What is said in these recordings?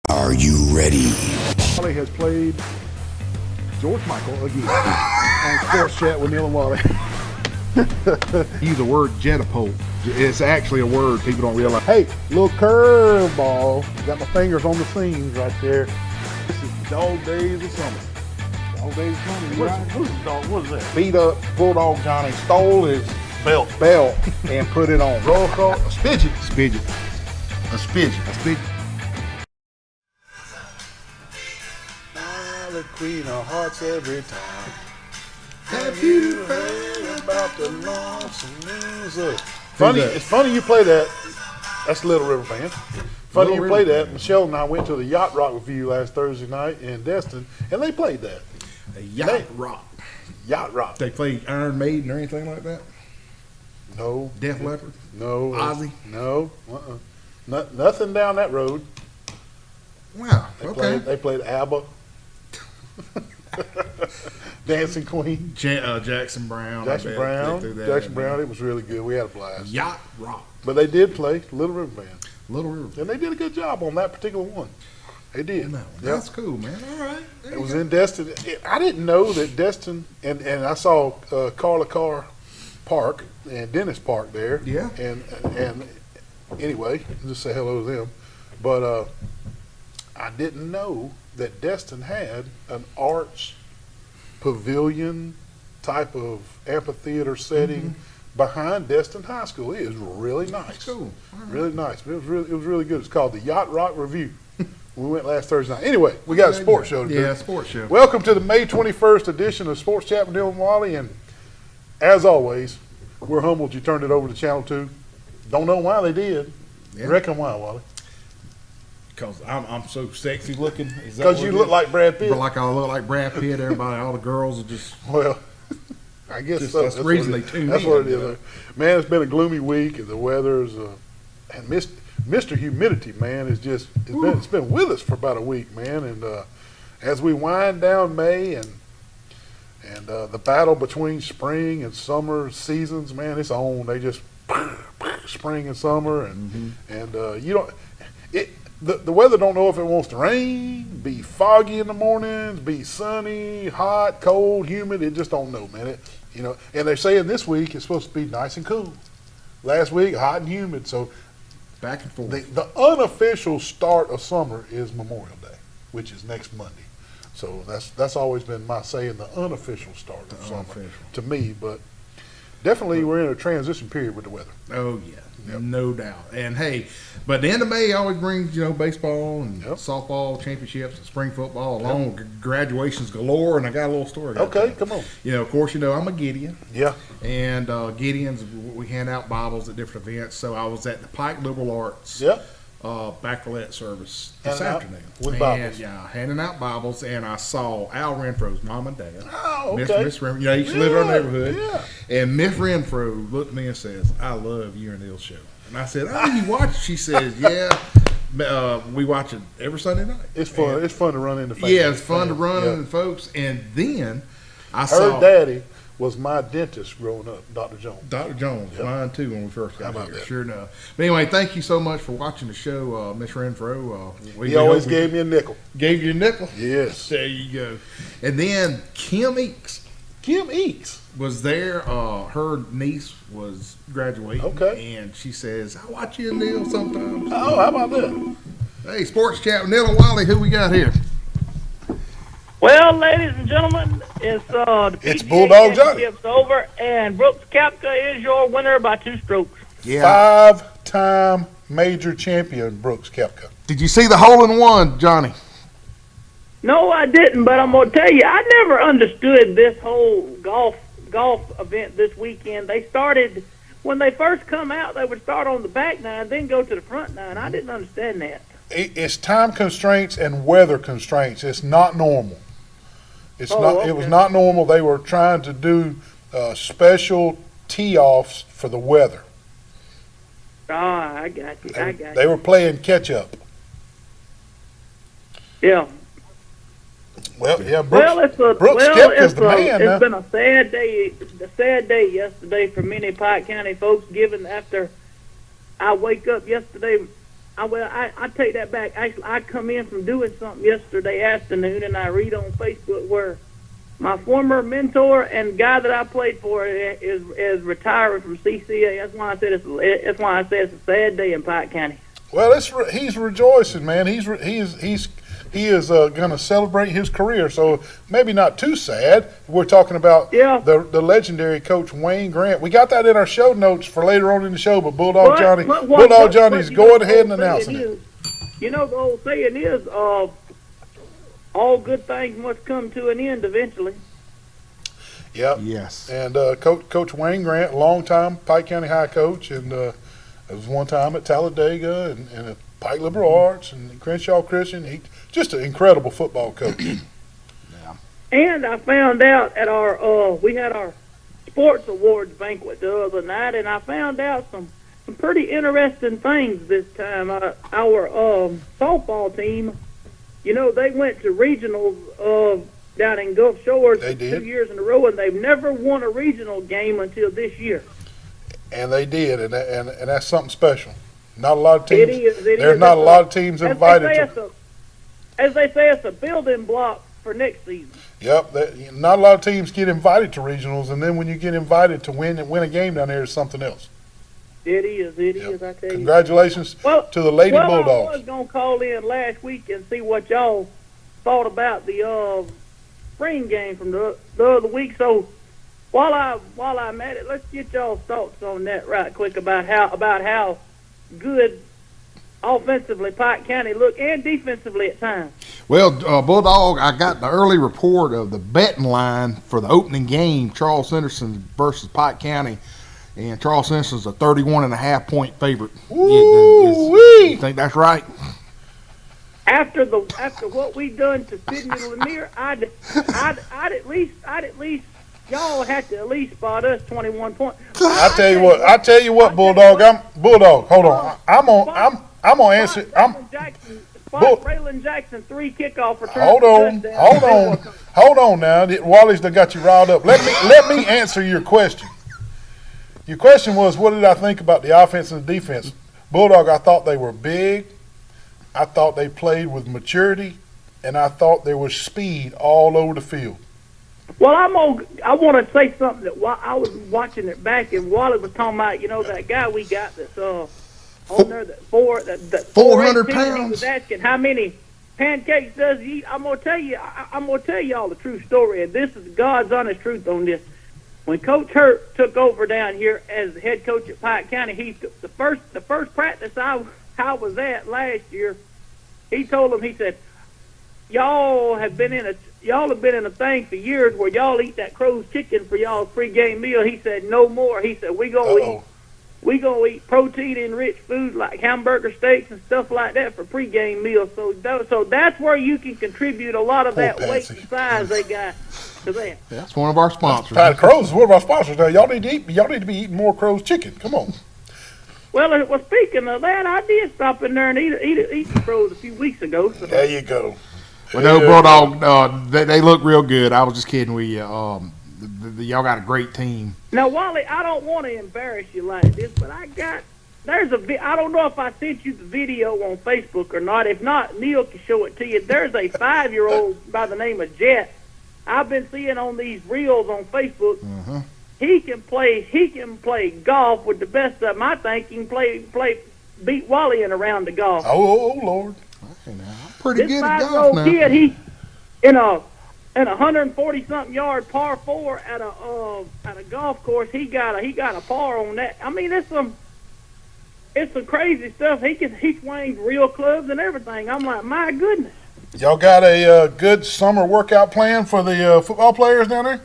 Are you ready? Wally has played George Michael again on Sports Chat with Neil and Wally. Use the word jetapult. It's actually a word people don't realize. Hey, little curveball. Got my fingers on the seams right there. This is Dog Days of Summer. Dog Days of Summer. What is that? Beat up Bulldog Johnny stole his belt and put it on. Roll call. A spidget. A spidget. The queen of hearts every time. Have you heard about the lonesome loser? Funny, it's funny you play that. That's Little River Band. Funny you play that. Michelle and I went to the Yacht Rock review last Thursday night in Destin, and they played that. Yacht Rock. Yacht Rock. They play Iron Maiden or anything like that? No. Def Leppard? No. Ozzy? No. Nothing down that road. Wow. They played ABBA. Dancing Queen. Jackson Brown. Jackson Brown. It was really good. We had a blast. Yacht Rock. But they did play Little River Band. Little River. And they did a good job on that particular one. They did. No, that's cool, man. All right. It was in Destin. I didn't know that Destin, and I saw Carla Carr Park and Dennis Park there. Yeah. And anyway, just say hello to them. But I didn't know that Destin had an arts pavilion type of amphitheater setting behind Destin High School. It is really nice. That's cool. Right. Really nice. It was really good. It's called the Yacht Rock Review. We went last Thursday night. Anyway, we got a sports show to do. Yeah, sports show. Welcome to the May 21st edition of Sports Chat with Neil and Wally. And as always, we're humbled you turned it over to Channel 2. Don't know why they did. Yeah. Reckon why, Wally? Because I'm so sexy looking. Because you look like Brad Pitt. But like I look like Brad Pitt. Everybody, all the girls are just. Well, I guess just, so. that's the reason they tune in. That's what it is. Man, it's been a gloomy week, and the weather's and Mr. Humidity, man, is just it's been with us for about a week, man. And as we wind down May and the battle between spring and summer seasons, man, it's on. They just spring and summer, and you don't. The weather don't know if it wants to rain, be foggy in the mornings, be sunny, hot, cold, humid. It just don't know, man. And they're saying this week it's supposed to be nice and cool. Last week, hot and humid. So back and forth. The unofficial start of summer is Memorial Day, which is next Monday. So that's always been my saying, the unofficial start of summer to me. But definitely we're in a transition period with the weather. Oh, yeah. Yep. No doubt. And, hey, but the end of May always brings, baseball and softball championships and spring football along with graduations galore, and I got a little story. Okay, come on. Of course, I'm a Gideon. Yeah. And Gideons, we hand out Bibles at different events. So I was at the Pike Liberal Arts baccalaureate service this afternoon. With Bibles. Yeah, handing out Bibles, and I saw Al Renfro's mom and dad. Oh, okay. Miss Renfro, he used to live in our neighborhood. Yeah. And Miss Renfro looked at me and says, "I love you and Neil's show." And I said, "Oh, you watch?" She says, "Yeah, we watch it every Sunday night." It's fun. And, it's fun to run into family. Yeah, it's fun to run into folks. And then Her daddy was my dentist growing up, Dr. Jones. Dr. Jones, mine too when we first got here. That? Sure enough. But anyway, thank you so much for watching the show, Miss Renfro. He always gave me a nickel. Gave you a nickel? Yes. There you go. And then Kim Eakes. Kim Eakes was there. Her niece was graduating. Okay. And she says, "I watch you and Neil sometimes." Oh, how about that? Hey, Sports Chat with Neil and Wally. Who we got here? Well, ladies and gentlemen, it's the PGA Bulldog Johnny. Championship's over, and Brooks Koepka is your winner by 2 strokes. Yeah. 5-time major champion, Brooks Koepka. Did you see the hole-in-one, Johnny? No, I didn't, but I'm going to tell you, I never understood this whole golf event this weekend. They started, when they first come out, they would start on the back nine, then go to the front nine. I didn't understand that. It's time constraints and weather constraints. It's not normal. It was not normal. They were trying to do special tee-offs for the weather. Ah, I got you. They were playing catch-up. Yeah. Well, yeah, Brooks it's the man. It's been a sad day yesterday for many Pike County folks, given after I wake up yesterday I take that back. Actually, I come in from doing something yesterday afternoon, and I read on Facebook where my former mentor and guy that I played for is retiring from CCA. That's why I said it's a sad day in Pike County. Well, he's rejoicing, man. He is going to celebrate his career, so maybe not too sad. We're talking about the legendary Coach Wayne Grant. We got that in our show notes for later on in the show, but Bulldog Johnny's going ahead and announcing it. You know, the old saying is, all good things must come to an end eventually. Yep. Yes. And Coach Wayne Grant, longtime Pike County High coach, and it was one time at Talladega and at Pike Liberal Arts and Crenshaw Christian. He just an incredible football coach. And I found out at we had our sports awards banquet the other night, and I found out some pretty interesting things this time. Our softball team, you know, they went to regionals down in Gulf Shores 2 years in a row, and they've never won a regional game until this year. And they did, and that's something special. Not a lot of teams. There's not a lot of teams invited to. As they say, it's a building block for next season. Yep, not a lot of teams get invited to regionals, and then when you get invited to win a game down there, it's something else. It is. I tell you. Congratulations to the Lady Bulldogs. I was gonna call in last week and see what y'all thought about the spring game from the other week. So while I'm at it, let's get y'all's thoughts on that right quick about how good offensively Pike County look and defensively at times. Well, Bulldog, I got the early report of the betting line for the opening game, Charles Henderson versus Pike County, and Charles Henderson's a 31.5-point favorite. Ooh-wee. You think that's right? After what we done to Sidney Lanier, I'd at least y'all have to at least spot us 21 points. I tell you what, Bulldog. Hold on. I'm gonna answer. Braylon Jackson 3 kickoff return. Hold on now. Wally's done got you riled up. Let me answer your question. Your question was, what did I think about the offense and the defense? Bulldog, I thought they were big. I thought they played with maturity, and I thought there was speed all over the field. Well, I want to say something that while I was watching it back, and Wally was talking about, you know, that guy we got that's on there that 400 pounds. He was asking how many pancakes does he eat. I'm gonna tell y'all the true story, and this is God's honest truth on this. When Coach Hurt took over down here as the head coach at Pike County, the first practice I was at last year, he told them, he said, y'all have been in a thing for years where y'all eat that Crow's chicken for y'all's pregame meal. He said no more. He said we gonna eat protein enriched food like hamburger steaks and stuff like that for pregame meals. So that's where you can contribute a lot of that weight and size they got to that. That's one of our sponsors. Crow's is one of our sponsors. Now y'all need to be eating more Crow's chicken. Come on. Well, speaking of that, I did stop in there and eat some Crow's a few weeks ago. So. There you go. Well, no, Bulldog, they look real good. I was just kidding with you. Y'all got a great team. Now, Wally, I don't want to embarrass you like this, but I don't know if I sent you the video on Facebook or not. If not, Neil can show it to you. There's a 5-year-old by the name of Jet. I've been seeing on these reels on Facebook. Uh-huh. He can play golf with the best of them. I think he can beat Wally in a round of golf. Oh Lord. Okay, now, I'm pretty this good at golf 5-year-old now. kid, he in a 140-something yard par 4 at a golf course. He got a par on that. I mean, it's some crazy stuff. He swings real clubs and everything. I'm like, my goodness. Y'all got a good summer workout plan for the football players down there?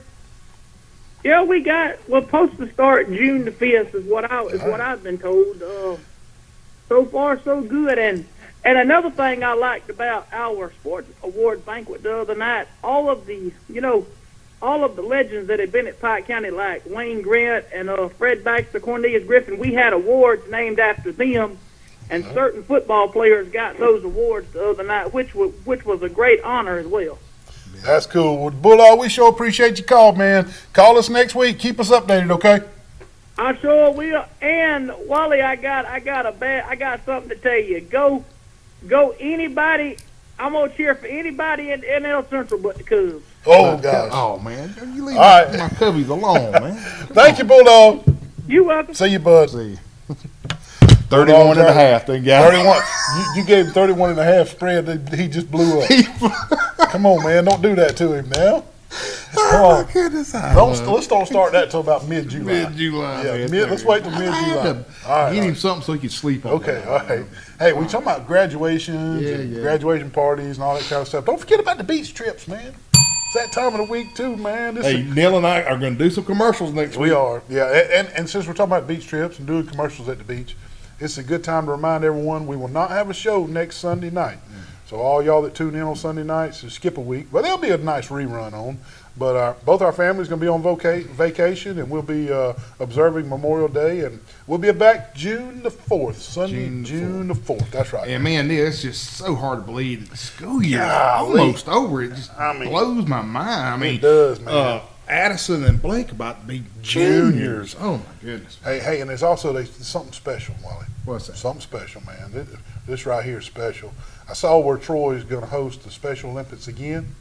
Yeah, we're supposed to start June the 5th is what I've been told. So far, so good. And another thing I liked about our sports award banquet the other night, all of the legends that had been at Pike County, like Wayne Grant and Fred Baxter, Cornelius Griffin, we had awards named after them, and certain football players got those awards the other night, which was a great honor as well. That's cool. Well, Bulldog, we sure appreciate your call, man. Call us next week. Keep us updated, okay? I sure will. And Wally, I got something to tell you. Go anybody. I'm gonna cheer for anybody in NL Central but the Cubs. Oh, gosh. Oh, man. You leave All right. my Cubbies alone, man. Thank you, Bulldog. You welcome. See you, bud. See. 31 and a half, they got 31. You gave him 31 and a half spread. He just blew up. Come on, man. Don't do that to him now. Come on. Goodness, Let's don't start that till about mid-July. Mid-July. Yeah, man. let's wait till I mid-July. had to All right. Get him something so he could sleep on. Okay, all right. Hey, we talking about graduations and graduation parties and all that kind of stuff. Don't forget about the beach trips, man. It's that time of the week too, man. Hey, Neil and I are going to do some commercials next week. We are, yeah. And since we're talking about beach trips and doing commercials at the beach, it's a good time to remind everyone we will not have a show next Sunday night. So all y'all that tune in on Sunday nights, just skip a week. But there'll be a nice rerun on. But both our families going to be on vacation, and we'll be observing Memorial Day, and we'll be back June the 4th, Sunday, June the 4th. That's right. And man, it's just so hard to believe that the school year is Golly. almost over. It just blows my mind. I mean, it does, man. Addison and Blake about to be juniors. Oh my goodness. Hey, and there's also something special, Wally. What's that? Something special, man. This right here is special. I saw where Troy is going to host the Special Olympics again.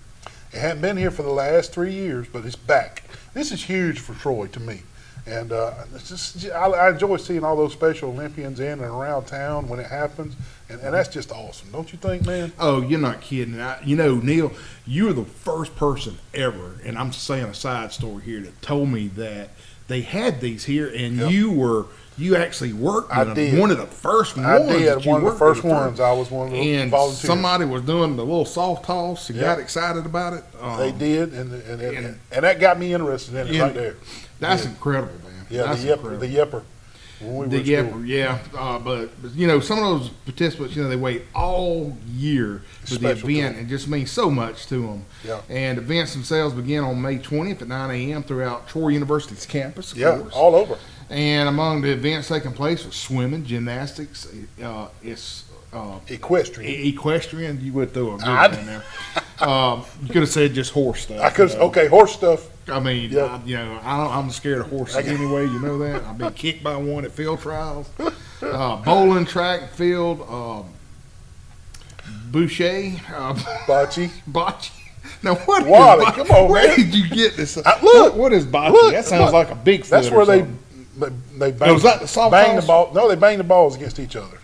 It hadn't been here for the last 3 years, but it's back. This is huge for Troy to me. And I enjoy seeing all those Special Olympians in and around town when it happens. And that's just awesome. Don't you think, man? Oh, you're not kidding. Neil, you were the first person ever, and I'm saying a side story here, that told me that they had these here, and you actually worked I with them. did. One of the first ones. I did. that you One of the worked first with. ones. I was one of the And volunteers. somebody was doing the little soft toss and Yeah. got excited about it. They did, and that got me interested in it right there. That's incredible, man. Yeah, That's the incredible. Yepper. When we were The at school. Yepper, yeah. But some of those participants, they wait all year for the Special to event. them. It just means so much to them. Yeah. And events themselves begin on May 20th at 9 a.m. throughout Troy University's campus, of Yeah, course. all over. And among the events taking place are swimming, gymnastics, Equestrian. equestrian. You would throw a good I- one in there. You could have said just horse stuff. I could. Okay, horse stuff. I mean, Yeah. I'm scared of horses anyway. You know that. I've been kicked by one at field trials. Bowling, track, and field, boucher, Bocce. bocce. Now what? Wally, is come on, where man. did you get this? Look, what is bocce? look, That sounds look. like a Bigfoot. That's or where they something. bang, Was that the soft bang toss? the ball. No, they bang the balls against each other.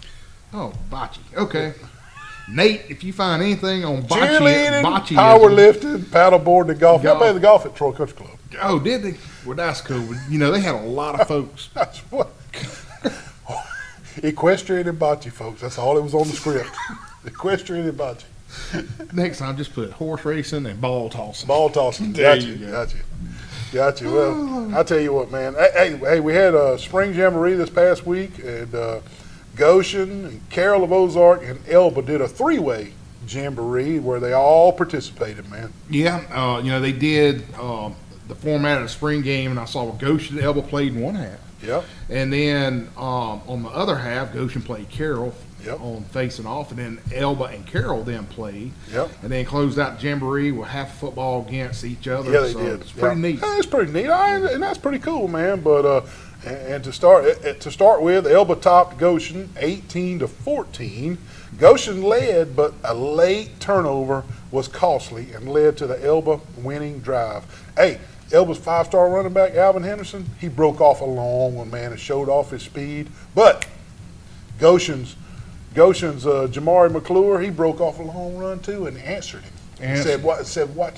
Oh, bocce. Okay. Nate, if you find anything on bocce, Cheerleading, bocce powerlifting, paddleboard, and golf. Golf. I played the golf at Troy Country Club. Oh, did they? Well, that's cool. They had a lot of folks. That's what. Equestrian and bocce, folks. That's all that was on the script. Equestrian and bocce. Next time, just put horse racing and ball tossing. Ball tossing. There Gotcha. you go. Gotcha. Well, I tell you what, man. Hey, we had a spring jamboree this past week, and Goshen and Carroll of Ozark and Elba did a three-way jamboree where they all participated, man. Yeah, they did the format of the spring game, and I saw Goshen and Elba played in one half. Yep. And then on the other half, Goshen played Carroll Yep. on facing off, and then Elba and Carroll then played. Yep. And then closed out the jamboree with half football against each other. Yeah, they so did. It's pretty neat. Yeah, it's pretty neat, and that's pretty cool, man. But and to start with, Elba topped Goshen 18-14. Goshen led, but a late turnover was costly and led to the Elba winning drive. Hey, Elba's five-star running back Alvin Henderson, he broke off a long one, man, and showed off his speed. But Goshen's Jamari McClure, he broke off a long run too and answered him. He said, watch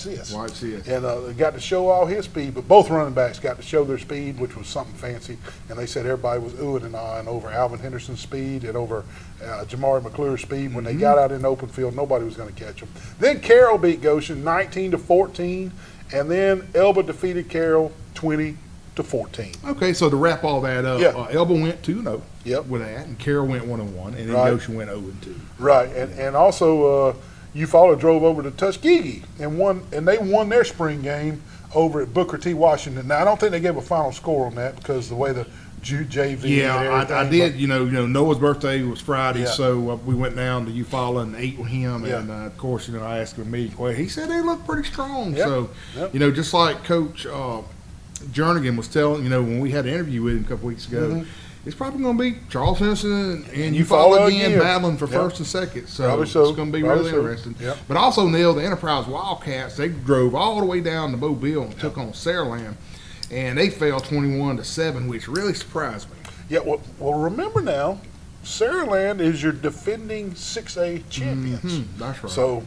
this. Watch this. And got to show all his speed, but both running backs got to show their speed, which was something fancy. And they said everybody was oohing and ahhing over Alvin Henderson's speed and over Jamari McClure's speed. When they got out in the open field, nobody was going to catch them. Then Carroll beat Goshen 19-14, and then Elba defeated Carroll 20-14. Okay, so to wrap all that up, Yeah. Elba went 2-0 Yep. with that, and Carroll went 1-1, and then Right. Goshen went 0-2. Right, and also Eufaula drove over to Tuskegee and they won their spring game over at Booker T. Washington. Now I don't think they gave a final score on that because of the way the JV. and Yeah, everything, I did. You know, Noah's birthday was Friday, Yeah. so we went down to Eufaula and ate with him. Yeah. And of course, I asked him a million questions. He said they look pretty strong. Yep. So, Yep. just like Coach Jernigan was telling, when we had an interview with him a couple weeks ago, it's probably going to be Charles Henson and Eufaula again battling for first and second. So it's going to be really interesting. Yep. But also, Neil, the Enterprise Wildcats, they drove all the way down to Mobile and took on Saraland, and they fell 21-7, which really surprised me. Yeah, well, remember now, Saraland is your defending 6A champions. That's right. So,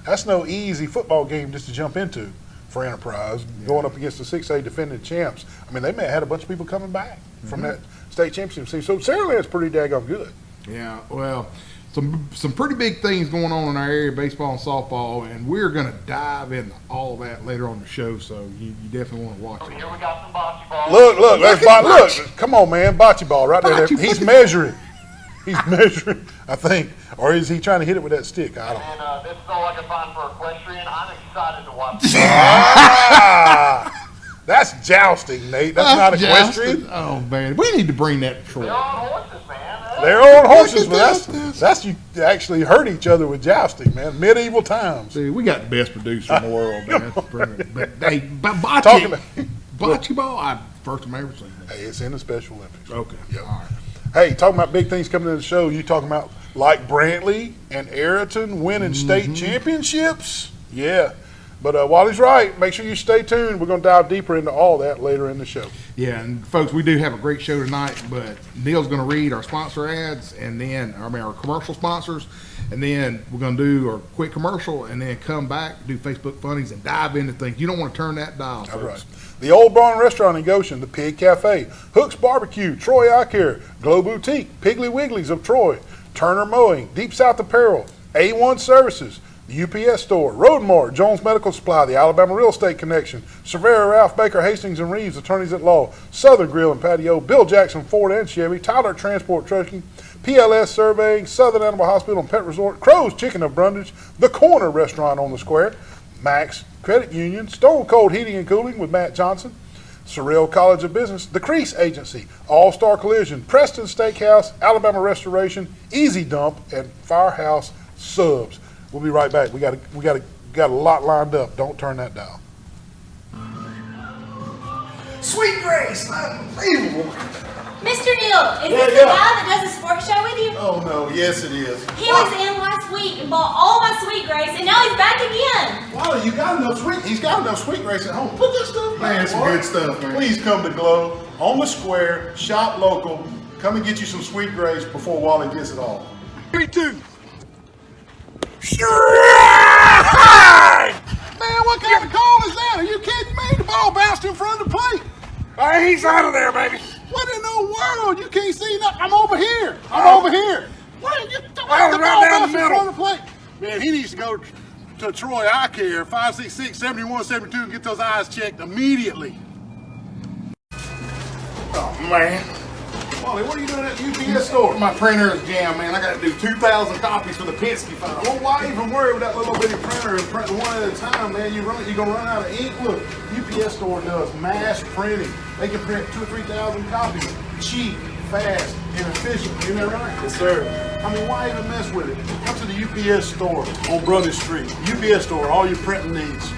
that's no easy football game just to jump into for Enterprise, going up against the 6A defending champs. I mean, they may have had a bunch of people coming back from that state championship season. So Saraland's pretty daggone good. Yeah, well, some pretty big things going on in our area, baseball and softball, and we're going to dive into all that later on the show, so you definitely want to watch it. Here we got some bocce ball. Look, look, come on, man, bocce ball right there. He's measuring. He's measuring, I think. Or is he trying to hit it with that stick? I don't know. And this is all I can find for equestrian. I'm excited to watch this. That's jousting, Nate. That's not equestrian. Jousting. Oh, man. We need to bring that to Troy. They're on horses, man. They're on horses, but that's you actually hurt each other with jousting, man. Medieval times. See, we got the best producer in the world, man. But hey, bocce ball, first time I ever seen that. Hey, it's in the Special Olympics. Okay. Yep. All right. Hey, talking about big things coming in the show, you talking about like Brantley and Ayrton winning state championships? Yeah. But Wally's right. Make sure you stay tuned. We're going to dive deeper into all that later in the show. Yeah, and folks, we do have a great show tonight, but Neil's going to read our sponsor ads and then, our commercial sponsors, and then we're going to do our quick commercial and then come back, do Facebook funnies, and dive into things. You don't want to turn that dial, folks. That's right. The Old Barn Restaurant in Goshen, the Pig Cafe, Hook's Barbecue, Troy Eye Care, Glow Boutique, Piggly Wigglies of Troy, Turner Mowing, Deep South Apparel, A1 Services, the UPS Store, Roadmart, Jones Medical Supply, the Alabama Real Estate Connection, Cervera, Ralph Baker, Hastings and Reeves, Attorneys at Law, Southern Grill and Patio, Bill Jackson, Ford and Chevy, Tyler Transport Trucking, PLS Surveying, Southern Animal Hospital and Pet Resort, Crow's Chicken of Brundage, The Corner Restaurant on the Square, Max Credit Union, Stone Cold Heating and Cooling with Matt Johnson, Sorrell College of Business, The Crease Agency, All-Star Collision, Preston Steakhouse, Alabama Restoration, Easy Dump, and Firehouse Subs. We'll be right back. We got a lot lined up. Don't turn that dial. Sweet Grace, unbelievable. Mr. Neal, is this the guy that does the sports show with you? Oh no, yes it is. He was in last week and bought all my Sweet Grace, and now he's back again. Wally, he's got enough Sweet Grace at home. Put that stuff back. Man, it's Wally. good stuff, man. Please come to Glow on the Square, shop local. Come and get you some Sweet Grace before Wally gets it all. 3, 2. Man, what kind of call is that? Are you kidding me? The ball bounced in front of the plate. He's out of there, baby. What in the world? You can't see nothing. I'm over here. What? You the ball bounced in front of the plate. Man, he needs to go to Troy Eye Care, 566-7172, and get those eyes checked immediately. Oh man. Wally, what are you doing at the UPS store? My printer is jammed, man. I got to do 2,000 copies for the Penske file. Well, why even worry with that little bitty printer and print one at a time, man? You're gonna run out of ink. Look, UPS store does mass printing. They can print 2,000 or 3,000 copies, cheap, fast, and efficient. Isn't that right? Yes, sir. I mean, why even mess with it? Come to the UPS store on Brothers Street. UPS store, all your printing needs.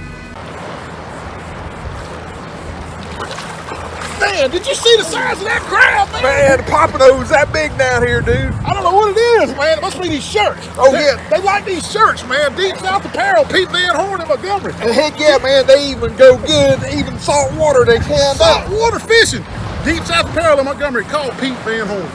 Man, did you see the size of that crowd, man? Man, the Pompadour's that big down here, dude. I don't know what it is, man. It must be these shirts. Oh, yeah. They like these shirts, man. Deep South Apparel, Pete Van Horn and Montgomery. And heck yeah, man, they even go good. Even salt water they canned up. Saltwater fishing. Deep South Apparel in Montgomery. Call Pete Van Horn.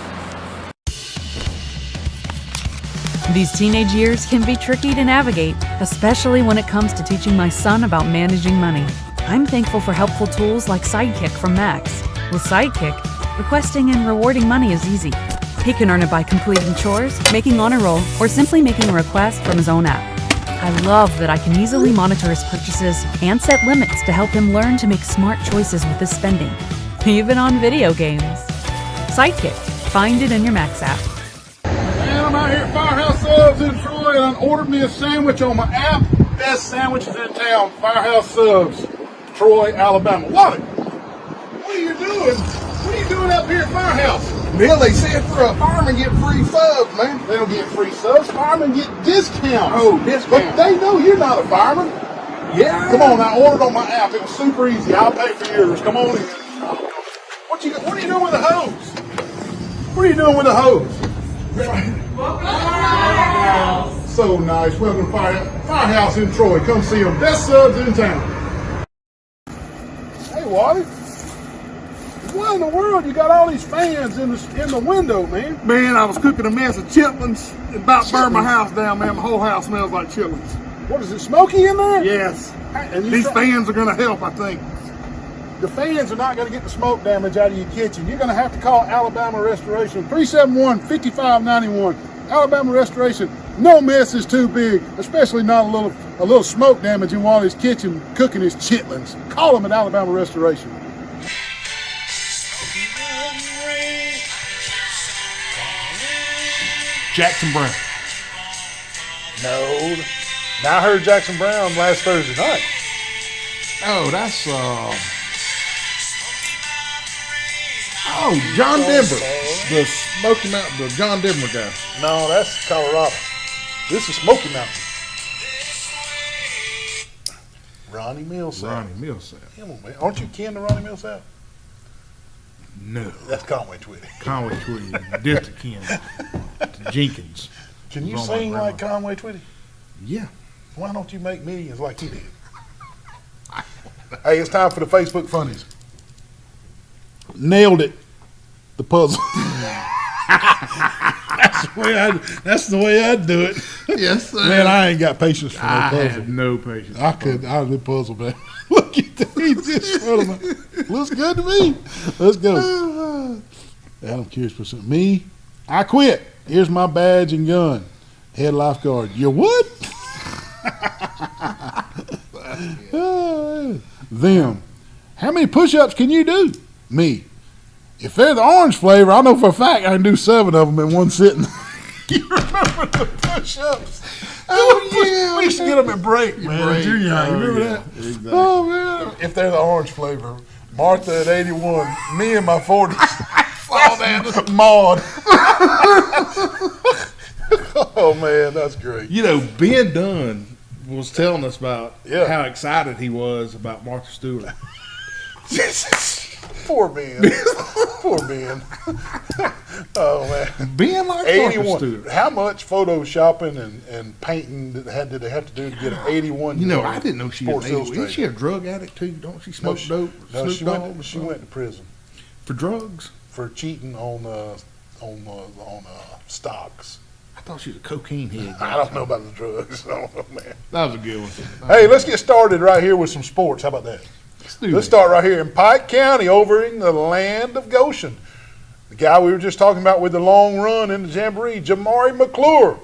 These teenage years can be tricky to navigate, especially when it comes to teaching my son about managing money. I'm thankful for helpful tools like Sidekick from Max. With Sidekick, requesting and rewarding money is easy. He can earn it by completing chores, making honor roll, or simply making a request from his own app. I love that I can easily monitor his purchases and set limits to help him learn to make smart choices with his spending, even on video games. Sidekick. Find it in your Max app. Man, I'm out here at Firehouse Subs in Troy, and I ordered me a sandwich on my app. Best sandwiches in town, Firehouse Subs, Troy, Alabama. Wally, what are you doing? What are you doing up here at Firehouse? Neil, they said for a fireman get free subs, man. They don't get free subs. Firemen get discounts. Oh, discounts. But they know you're not a fireman. Yeah. Come on, I ordered on my app. It was super easy. I'll pay for yours. Come on in. What are you doing with the hose? What are you doing with the hose? So nice. Welcome to Firehouse in Troy. Come see them. Best subs in town. Hey, Wally. What in the world? You got all these fans in the window, man. Man, I was cooking a mess of chitlins. It about burned my house down, man. My whole house smells like chitlins. What is it, smoky in there? Yes. And These fans are going to help, I think. The fans are not going to get the smoke damage out of your kitchen. You're going to have to call Alabama Restoration, 371-5591. Alabama Restoration. No mess is too big, especially not a little smoke damage in Wally's kitchen cooking his chitlins. Call them at Alabama Restoration. Jackson Brown. No. Now I heard Jackson Brown last Thursday night. Oh, that's John Denver, the Smoky Mountain, the John Denver guy. No, that's Colorado. This is Smoky Mountain. Ronnie Millsap. Ronnie Millsap. Come on, man. Aren't you kin to Ronnie Millsap? No, That's Conway Twitty. Conway Twitty, distant kin to Jenkins. Can you Wrong sing one, like wrong Conway Twitty? Yeah. Why don't you make millions like he did? Hey, it's time for the Facebook funnies. Nailed it. The puzzle. That's the way I'd do it. Yes, sir. Man, I ain't got patience for no I puzzle. have no patience. I do puzzle, man. Look at that. He's just looks good to me. Let's go. I'm curious for something. Me, I quit. Here's my badge and gun. Head lifeguard. You what? Them. How many push-ups can you do? Me. If they're the orange flavor, I know for a fact I can do 7 of them in one sitting. You remember the push-ups? Oh, yeah. We used to get them at break, man. Break. Junior high. You Oh, remember yeah. that? Exactly. Oh, man. If they're the orange flavor, Martha at 81, me in my 40s. Maud. Oh, man, that's great. You know, Ben Dunn was telling us about Yeah. how excited he was about Martha Stewart. Poor Ben. Poor Ben. Oh, man. Ben likes Martha 81. Stewart. How much photoshopping and painting did they have to do to get an 81? You know, I didn't know she was Sports 81. Illustrated. Is she a drug addict too? Don't she smoke dope? No, Snoop Dogg? she went to prison For drugs? for cheating on stocks. I thought she was a cocaine head. I don't know about the drugs. I don't know, man. That was a good one. Hey, let's get started right here with some sports. How about that? Let's start right here in Pike County, over in the land of Goshen. The guy we were just talking about with the long run in the Jamboree, Jamari McClure.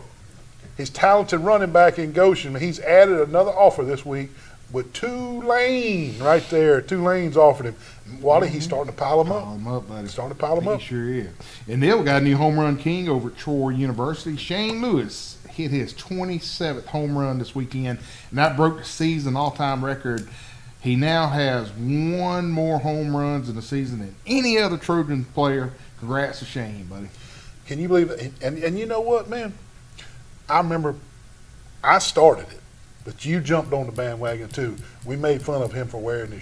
He's talented running back in Goshen. He's added another offer this week with Tulane right there. Tulane's offered him. Wally, he's starting to pile them up. Pile 'em up, buddy. Starting to pile them He up. sure is. And then we got a new home run king over at Troy University. Shane Lewis hit his 27th home run this weekend, and that broke the season all-time record. He now has 1 more home runs in the season than any other Trojan player. Congrats to Shane, buddy. Can you believe it? And you know what, man? I remember I started it, but you jumped on the bandwagon too. We made fun of him for wearing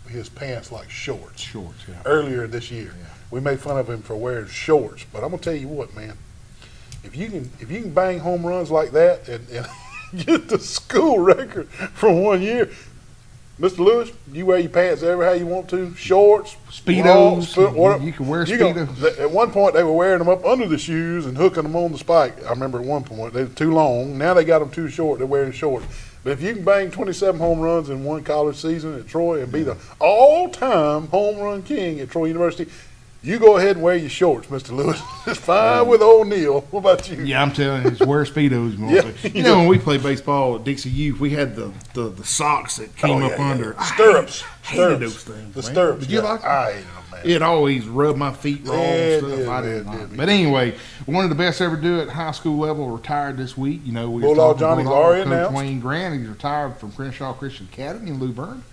his pants like shorts. Shorts, yeah. Earlier this year. Yeah. We made fun of him for wearing shorts. But I'm gonna tell you what, man. If you can bang home runs like that and get the school record from 1 year, Mr. Lewis, you wear your pants ever how you want to, shorts, Speedos, long, you can wear Speedos. Speedos. At one point, they were wearing them up under the shoes and hooking them on the spike. I remember at one point they were too long. Now they got them too short. They're wearing shorts. But if you can bang 27 home runs in one college season at Troy and be the all-time home run king at Troy University, you go ahead and wear your shorts, Mr. Lewis. It's fine with O'Neal. What about you? Yeah, I'm telling you, it's wear Speedos. Yeah. You know, when we played baseball at Dixie Youth, we had the socks that came up under. Stirrups. I hated Stirrups. those things. The man. stirrups. Did you yeah. like them? I hated them, man. It always rubbed my feet raw Yeah, and it stuff. did, I man, didn't it like did. it. But anyway, one of the best ever do it at high school level retired this week. You know, we were Bulldog talking Johnny's Bulldog already Coach announced. Wayne Grant. He's retired from Crenshaw Christian Academy in Luverne.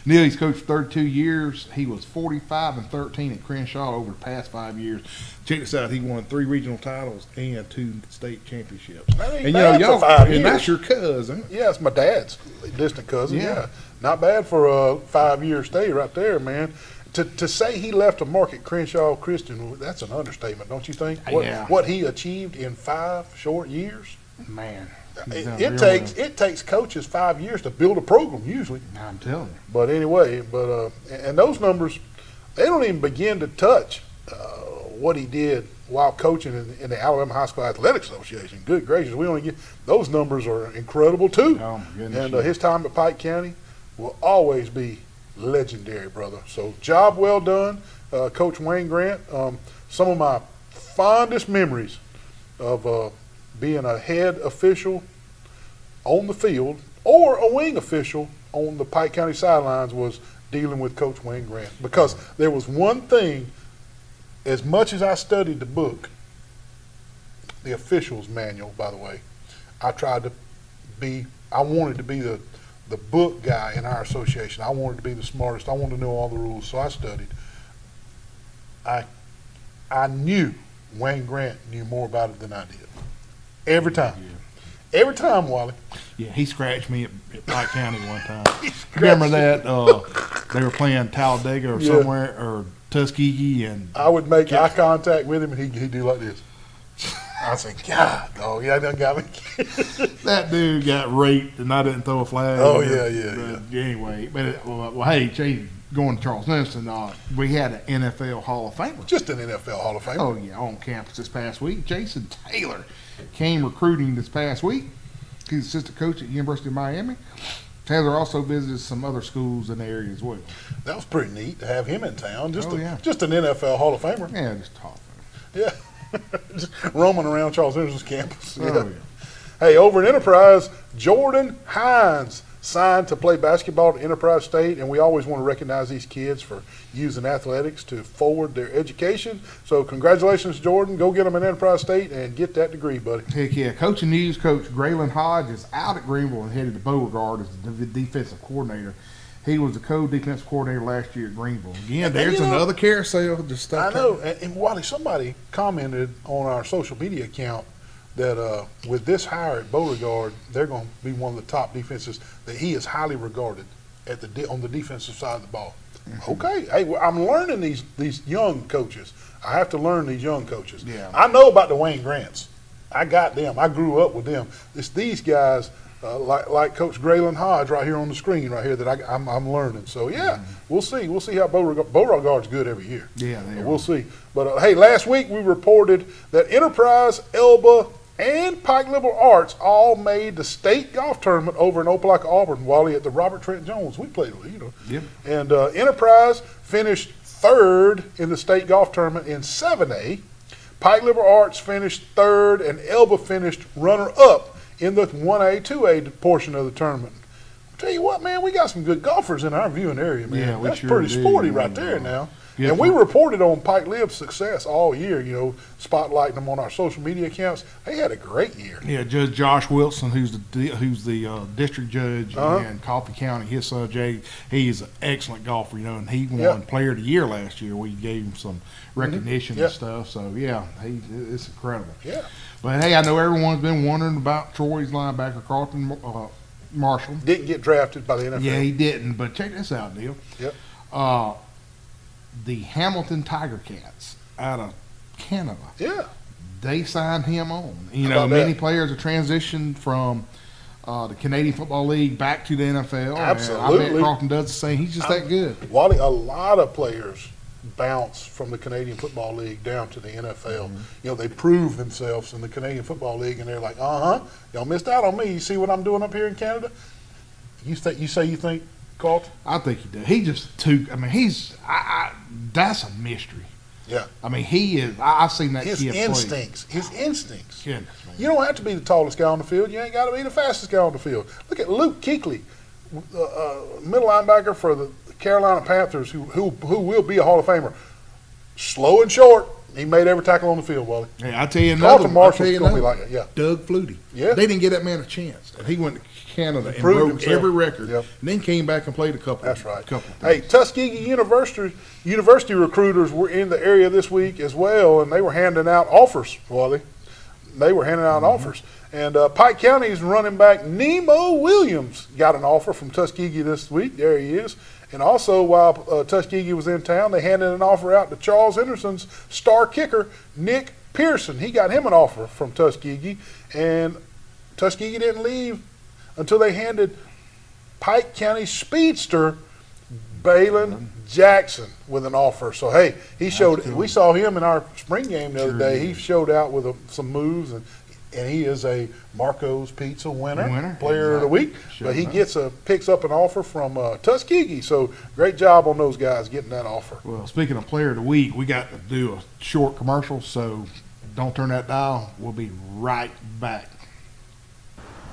Neil, he's coached 32 years. He was 45-13 at Crenshaw over the past 5 years. Check this out. He won 3 regional titles and 2 state championships. That ain't And bad for 5 and years. that's your cousin. Yeah, it's my dad's distant cousin. Yeah. Yeah. Not bad for a 5-year stay right there, man. To say he left a mark at Crenshaw Christian, that's an understatement, don't you think? Yeah. What he achieved in 5 short years? Man. It takes coaches 5 years to build a program usually. I'm telling you. But anyway, and those numbers, they don't even begin to touch what he did while coaching in the Alabama High School Athletics Association. Good gracious, we only get those numbers are incredible too. Oh my goodness. And his time at Pike County will always be legendary, brother. So job well done, Coach Wayne Grant. Some of my fondest memories of being a head official on the field or a wing official on the Pike County sidelines was dealing with Coach Wayne Grant. Because there was one thing, as much as I studied the book, the official's manual, by the way, I wanted to be the book guy in our association. I wanted to be the smartest. I wanted to know all the rules, so I studied. I knew Wayne Grant knew more about it than I did. Every time. Every time, Wally. Yeah, he scratched me at Pike County one time. Remember that? They were playing Talladega or Yeah. somewhere, or Tuskegee, and I would make eye contact with him, and he'd do like this. I'd say, God, oh, yeah, that got me. that dude got raped, and I didn't throw a flag. Oh, yeah. Anyway, well, hey, Jay, going to Charles Nelson, we had an NFL Hall of Famer. Just an NFL Hall of Fame. Oh, yeah, on campus this past week. Jason Taylor came recruiting this past week. He's assistant coach at University of Miami. Taylor also visited some other schools in the area as well. That was pretty neat to have him in town. Just yeah. just an NFL Hall of Famer. Yeah, just talking. Yeah. Just roaming around Charles Henderson's campus. Oh, yeah. Hey, over at Enterprise, Jordan Hines signed to play basketball at Enterprise State, and we always want to recognize these kids for using athletics to forward their education. So congratulations, Jordan. Go get them at Enterprise State and get that degree, buddy. Heck yeah. Coaching news, Coach Graylin Hodge is out at Greenville and headed to Beauregard as the defensive coordinator. He was the co-defensive coordinator last year at Greenville. Again, And there's you know- another carousel. Just stuff. I know. And Wally, somebody commented on our social media account that with this hire at Beauregard, they're going to be one of the top defenses, that he is highly regarded on the defensive side of the ball. Mm-hmm. Okay. Hey, well, I'm learning these young coaches. I have to learn these young coaches. Yeah. I know about the Wayne Grants. I got them. I grew up with them. It's these guys like Coach Graylin Hodge right here on the screen right here that I'm learning. So, yeah, we'll see. We'll see how Beauregard's good every year. Yeah, they are. We'll see. But, hey, last week we reported that Enterprise, Elba, and Pike Liberal Arts all made the state golf tournament over in Opelika, Auburn, Wally, at the Robert Trent Jones. We played, Yep. And Enterprise finished third in the state golf tournament in 7A. Pike Liberal Arts finished third, and Elba finished runner-up in the 1A, 2A portion of the tournament. I'll tell you what, man, we got some good golfers in our viewing area, man. Yeah, we That's sure pretty do. sporty right there now. Yeah, and we reported on Pike Lib's success all year, spotlighting them on our social media accounts. They had a great year. Yeah, Judge Josh Wilson, who's the district judge in Coffee County, his son Jay, he is an excellent golfer, and he won Player of the Year last year. We gave him some recognition and stuff. So yeah, it's incredible. Yeah. But hey, I know everyone's been wondering about Troy's linebacker Carlton Marshall. Didn't get drafted by the NFL. Yeah, he didn't. But check this out, Neil. Yep. The Hamilton Tiger Cats out of Canada. Yeah. They signed him on. How about Many that? players have transitioned from the Canadian Football League back to the NFL. And I Absolutely. bet Carlton does the same. He's just that good. Wally, a lot of players bounce from the Canadian Football League down to the NFL. They prove themselves in the Canadian Football League, and they're like, y'all missed out on me. You see what I'm doing up here in Canada? You think, Carlton? I think he does. He just too. I mean, that's a mystery. Yeah. I mean, he is. I've seen that His kid play. instincts. Goodness, man. You You don't have to be the tallest guy on the field. You ain't got to be the fastest guy on the field. Look at Luke Kuechly, middle linebacker for the Carolina Panthers, who will be a Hall of Famer. Slow and short, He made every tackle on the field, Wally. Hey, I tell you Carlton another. Marshall's going to be like it, yeah. Doug Flutie. Yeah. They didn't give that man a chance, and he went to Canada and Proved broke himself. every record. Yep. And then came back and played a couple. That's right. Couple Hey, Tuskegee University recruiters were in the area this week as well, and they were handing out offers, Wally. They were handing out offers. And Pike County's running back Nemo Williams got an offer from Tuskegee this week. There he is. And also, while Tuskegee was in town, they handed an offer out to Charles Henderson's star kicker, Nick Pearson. He got him an offer from Tuskegee. And Tuskegee didn't leave until they handed Pike County speedster Balin Jackson with an offer. So, hey, he showed. We saw him in our spring game the other day. He showed out with some moves, and he is a Marco's Pizza winner. Player of the week. Sure but he enough. picks up an offer from Tuskegee. So, great job on those guys getting that offer. Well, speaking of player of the week, we got to do a short commercial, so don't turn that dial. We'll be right back.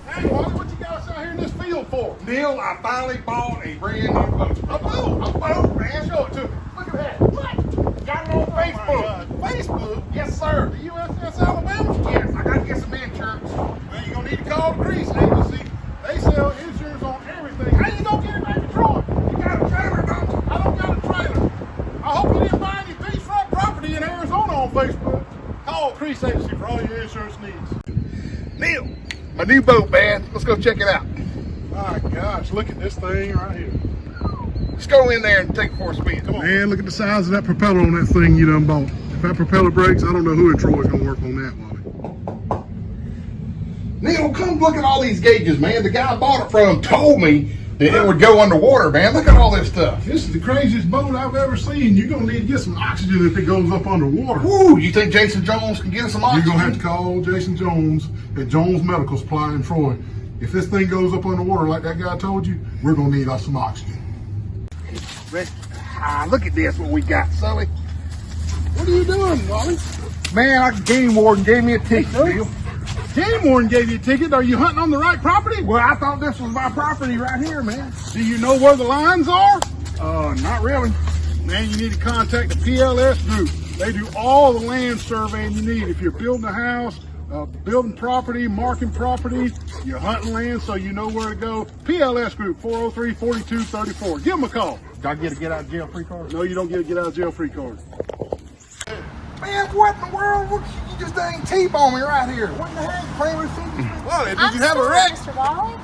Hey, Wally, what you got us out here in this field for? Neil, I finally bought a brand new boat. A boat, man. Show it to me. Look at that. What? Got it on Facebook. Facebook? Yes, sir. The USS Alabama? Yes, I got to get some insurance. Well, you're going to need to call the Grease Agency. They sell insurance on everything. How you going to get it back to Troy? You got a trailer, don't you? I don't got a trailer. I hope you didn't buy any beachfront property in Arizona on Facebook. Call Grease Agency for all your insurance needs. Neil, my new boat, man. Let's go check it out. My gosh, look at this thing right here. Let's go in there and take it for a spin. Come on. Man, look at the size of that propeller on that thing you done bought. If that propeller breaks, I don't know who in Troy's gonna work on that, Wally. Neil, come look at all these gauges, man. The guy I bought it from told me that it would go underwater, man. Look at all this stuff. This is the craziest boat I've ever seen. You're gonna need to get some oxygen if it goes up underwater. Woo, you think Jason Jones can get us some You're oxygen? gonna have to call Jason Jones at Jones Medical Supply in Troy. If this thing goes up underwater like that guy told you, we're gonna need us some oxygen. Look at this, what we got, Sully. What are you doing, Wally? Man, our game warden gave me a ticket, Neil. Game warden gave you a ticket. Are you hunting on the right property? Well, I thought this was my property right here, man. Do you know where the lines are? Not really. Man, you need to contact the PLS group. They do all the land surveying you need. If you're building a house, building property, marking property, you're hunting land so you know where to go. PLS group, 403-4234. Give them a call. Do I get a get out of jail free card? No, you don't get a get out of jail free card. Man, what in the world? You just dang T-bone me right here. What the heck? Playing with fidget spinner? Wally, did you have a wreck? Mr. Wally.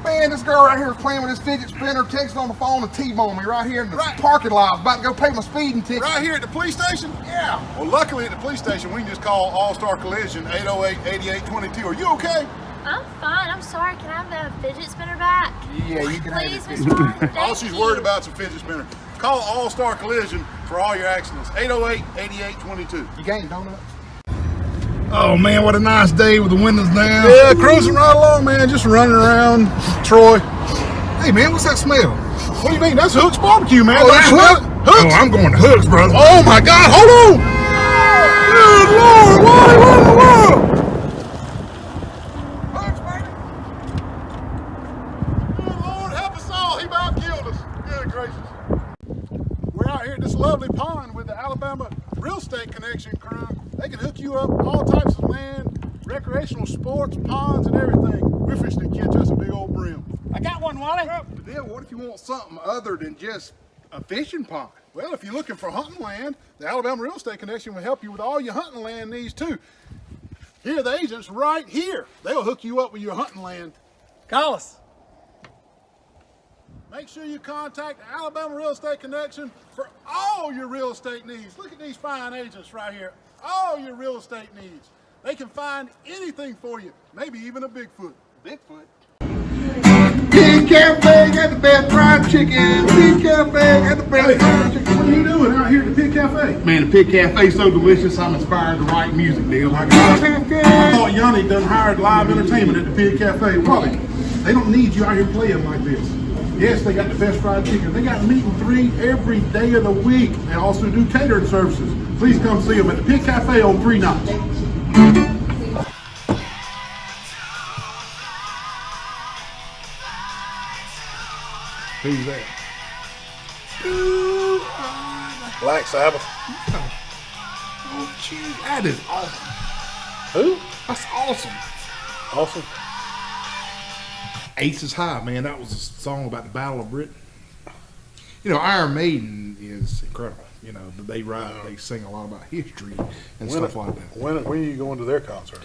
Man, this girl right here is playing with this fidget spinner, texting on the phone and T-bone me right here in the parking lot. I was about to go pay my speeding ticket. Right here at the police station? Yeah. Well, luckily at the police station, we can just call All-Star Collision, 808-8822. Are you okay? I'm fine. I'm sorry. Can I have the fidget spinner back? Yeah, you can Please, have it. Mr. Wally. All Thank she's you. worried about is a fidget spinner. Call All-Star Collision for all your accidents. 808-8822. You got any donuts? Oh man, what a nice day with the windows down. Yeah, cruising right along, man. Just running around Troy. Hey, man, what's that smell? What do you mean? That's Hook's Barbecue, man. Oh, that's Hook. Oh, I'm going to Hooks, brother. Oh my God, hold on. Good Lord, what in the world? Hooks, baby. Good Lord, help us all. He about killed us. Good gracious. We're out here at this lovely pond with the Alabama Real Estate Connection crew. They can hook you up all types of land, recreational sports, ponds, and everything. We're fishing to catch us a big old brim. I got one, Wally. Bill, what if you want something other than just a fishing pond? Well, if you're looking for hunting land, the Alabama Real Estate Connection will help you with all your hunting land needs too. Here are the agents right here. They'll hook you up with your hunting land. Call us. Make sure you contact the Alabama Real Estate Connection for all your real estate needs. Look at these fine agents right here. All your real estate needs. They can find anything for you, maybe even a Bigfoot. Bigfoot. Pig Cafe got the best fried chicken. Pig Cafe got the best fried chicken. What are you doing out here at the Pig Cafe? Man, the Pig Cafe's so delicious, I'm inspired to write music, Neil. I thought Yanni done hired live entertainment at the Pig Cafe. Wally, they don't need you out here playing like this. Yes, they got the best fried chicken. They got meat and three every day of the week. They also do catering services. Please come see them at the Pig Cafe on 3 Knots. Who's that? Black Sabbath. That is awesome. Who? That's awesome. Awesome. Aces High, man. That was a song about the Battle of Britain. You know, Iron Maiden is incredible. You know, they sing a lot about history and stuff like that. When are you going to their concert?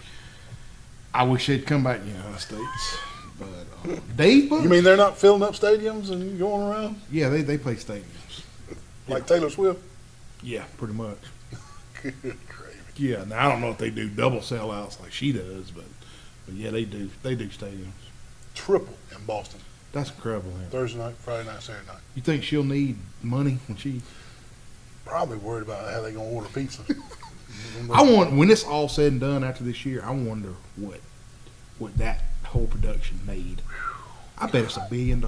I wish they'd come back to the United States. But Dave Bush, You mean they're not filling up stadiums and going around yeah, they play stadiums. like Taylor Swift? Yeah, pretty much. Good gravy. Yeah, now I don't know if they do double sellouts like she does, but yeah, they do. They do stadiums. Triple in Boston. That's incredible, man. Thursday night, Friday night, Saturday night. You think she'll need money when she? Probably worried about how they gonna order pizza. I want when it's all said and done after this year. I wonder what that whole production made. I bet it's $1 billion.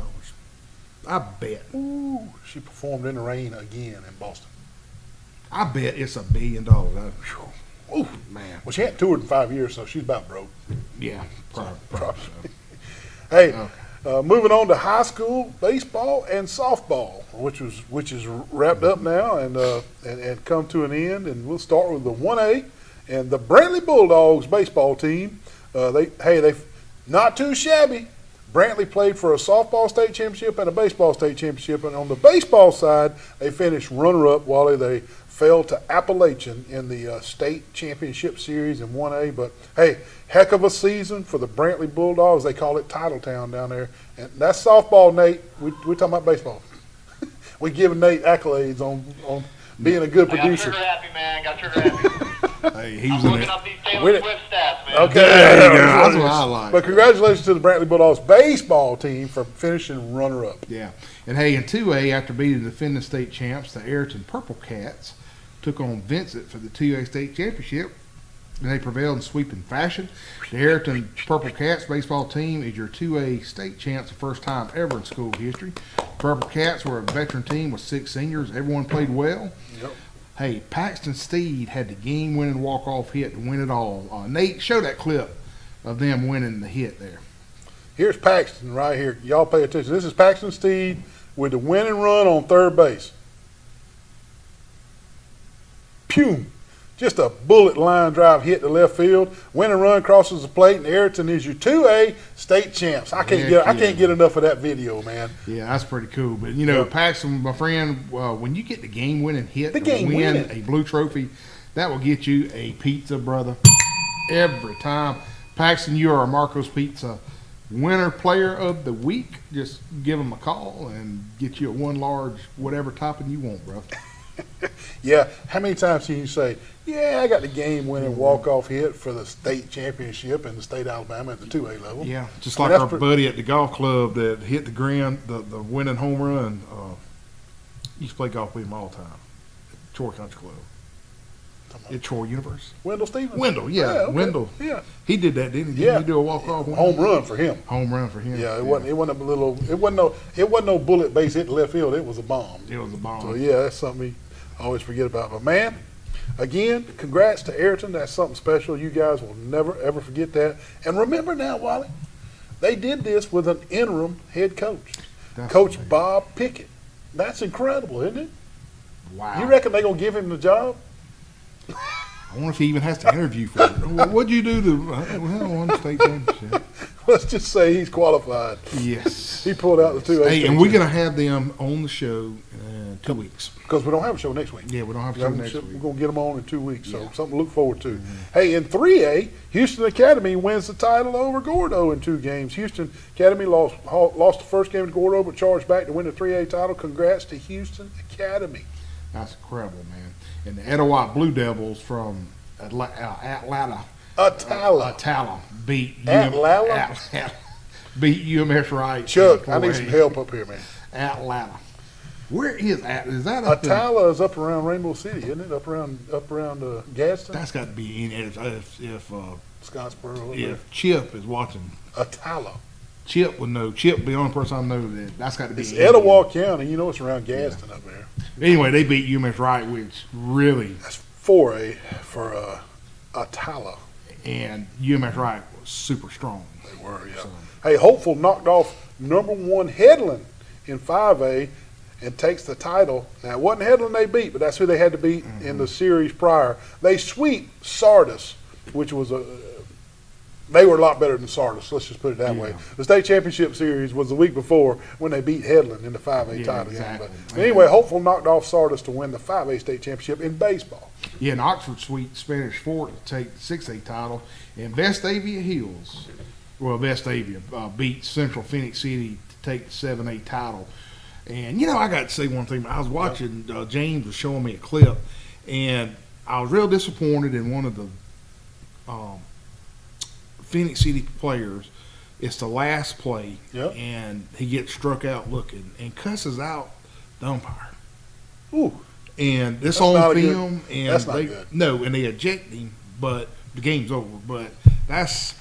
I bet. Ooh, she performed in the rain again in Boston. I bet it's $1 billion. Ooh, Man, well, she hadn't toured in 5 years, so she's about broke. yeah, probably. So. Hey, Okay. moving on to high school baseball and softball, which is wrapped up now and come to an end. And we'll start with the 1A and the Brantley Bulldogs baseball team. They not too shabby. Brantley played for a softball state championship and a baseball state championship, and on the baseball side, they finished runner-up while they fell to Appalachian in the state championship series in 1A. But, hey, heck of a season for the Brantley Bulldogs. They call it Titletown down there. And that's softball, Nate. We're talking about baseball. We're giving Nate accolades on being a good I got producer. trigger happy, man. Got trigger happy. Hey, he I'm was in looking it. up these Wait Taylor a- Swift stats, man. Okay. There you go. That's what I like. But congratulations to the Brantley Bulldogs baseball team for finishing runner-up. Yeah. And hey, in 2A, after beating the defending state champs, the Ayrton Purple Cats took on Vincent for the 2A state championship, and they prevailed in sweeping fashion. The Ayrton Purple Cats baseball team is your 2A state champs the first time ever in school history. Purple Cats were a veteran team with 6 seniors. Everyone played well. Yep. Hey, Paxton Steed had the game-winning walk-off hit to win it all. Nate, show that clip of them winning the hit there. Here's Paxton right here. Y'all pay attention. This is Paxton Steed with the winning run on third base. Pew! Just a bullet line drive hit to left field. Winning run crosses the plate, and Ayrton is your 2A state champs. I can't get enough of that video, man. Yeah, that's pretty cool. But, you know, Yeah. Paxton, my friend, when you get the game-winning hit The to game-winning. win a blue trophy, that will get you a pizza, brother, every time. Paxton, you are a Marco's Pizza winner player of the week. Just give them a call and get you a one large whatever topping you want, bro. Yeah, how many times can you say, yeah, I got the game-winning walk-off hit for the state championship in the state of Alabama at the 2A level? Yeah, just I mean, like that's our buddy at the golf club that hit the the winning home run. Used to play golf with him all the time at Troy Country Club. At Troy University. Wendell Stevens. Wendell, yeah, okay. Wendell. Yeah, He did that, didn't he? Yeah. Didn't he do a walk-off home run for him. Home run for him. Yeah, it wasn't no bullet base hit left field. It was a bomb. It was a bomb. So yeah, that's something we always forget about. But man, again, congrats to Ayrton. That's something special. You guys will never ever forget that. And remember now, Wally, they did this with an interim head coach, That's Coach amazing. Bob Pickett. That's incredible, isn't it? Wow. You reckon they're gonna give him the job? I wonder if he even has to interview for it. What'd you do to won the state championship? Let's just say he's qualified. Yes. He pulled out the 2A. Hey, and we're gonna have them on the show in 2 weeks. because we don't have a show next week. Yeah, we don't have a We're show next We're week. going to get them on in 2 weeks, so Yeah. something to look forward to. Hey, in 3A, Houston Academy wins the title over Gordo in 2 games. Houston Academy lost the first game to Gordo, but charged back to win the 3A title. Congrats to Houston Academy. That's incredible, man. And the Etowah Blue Devils from Atlanta Atala. beat Atlanta? beat UMS Wright. Chuck, in I need 4A. some help up here, man. Atlanta. Where is that? Is that up in? Atala is up around Rainbow City, isn't it? Up around Gadsden, That's got to be in if Scottsboro. if Chip is watching. Atala. Chip would know. Chip, the only person I know that's got to be. It's in Etowah County. You know it's around Gadsden up there. Anyway, they beat UMS Wright, which really, That's 4A for Atala. and UMS Wright was super strong. They were, yeah. So- Hey, Hopeful knocked off #1 Headland in 5A and takes the title. Now, it wasn't Headland they beat, but that's who they had to beat in the series prior. They sweep Sardis, which was they were a lot better than Sardis, let's just put it that way. The state championship series was the week before when they beat Headland in the 5A title game. But anyway, Hopeful knocked off Sardis to win the 5A state championship in baseball. Yeah, and Oxford sweet Spanish Fort to take the 6A title, and Vestavia beat Central Phoenix City to take the 7A title. And, I got to say one thing. I was watching, James was showing me a clip, and I was real disappointed in one of the Phoenix City players. It's the last play, and he gets struck out looking and cusses out the umpire. Ooh. And this That's on not film, good. and That's not good. and they eject him, but the game's over. But that's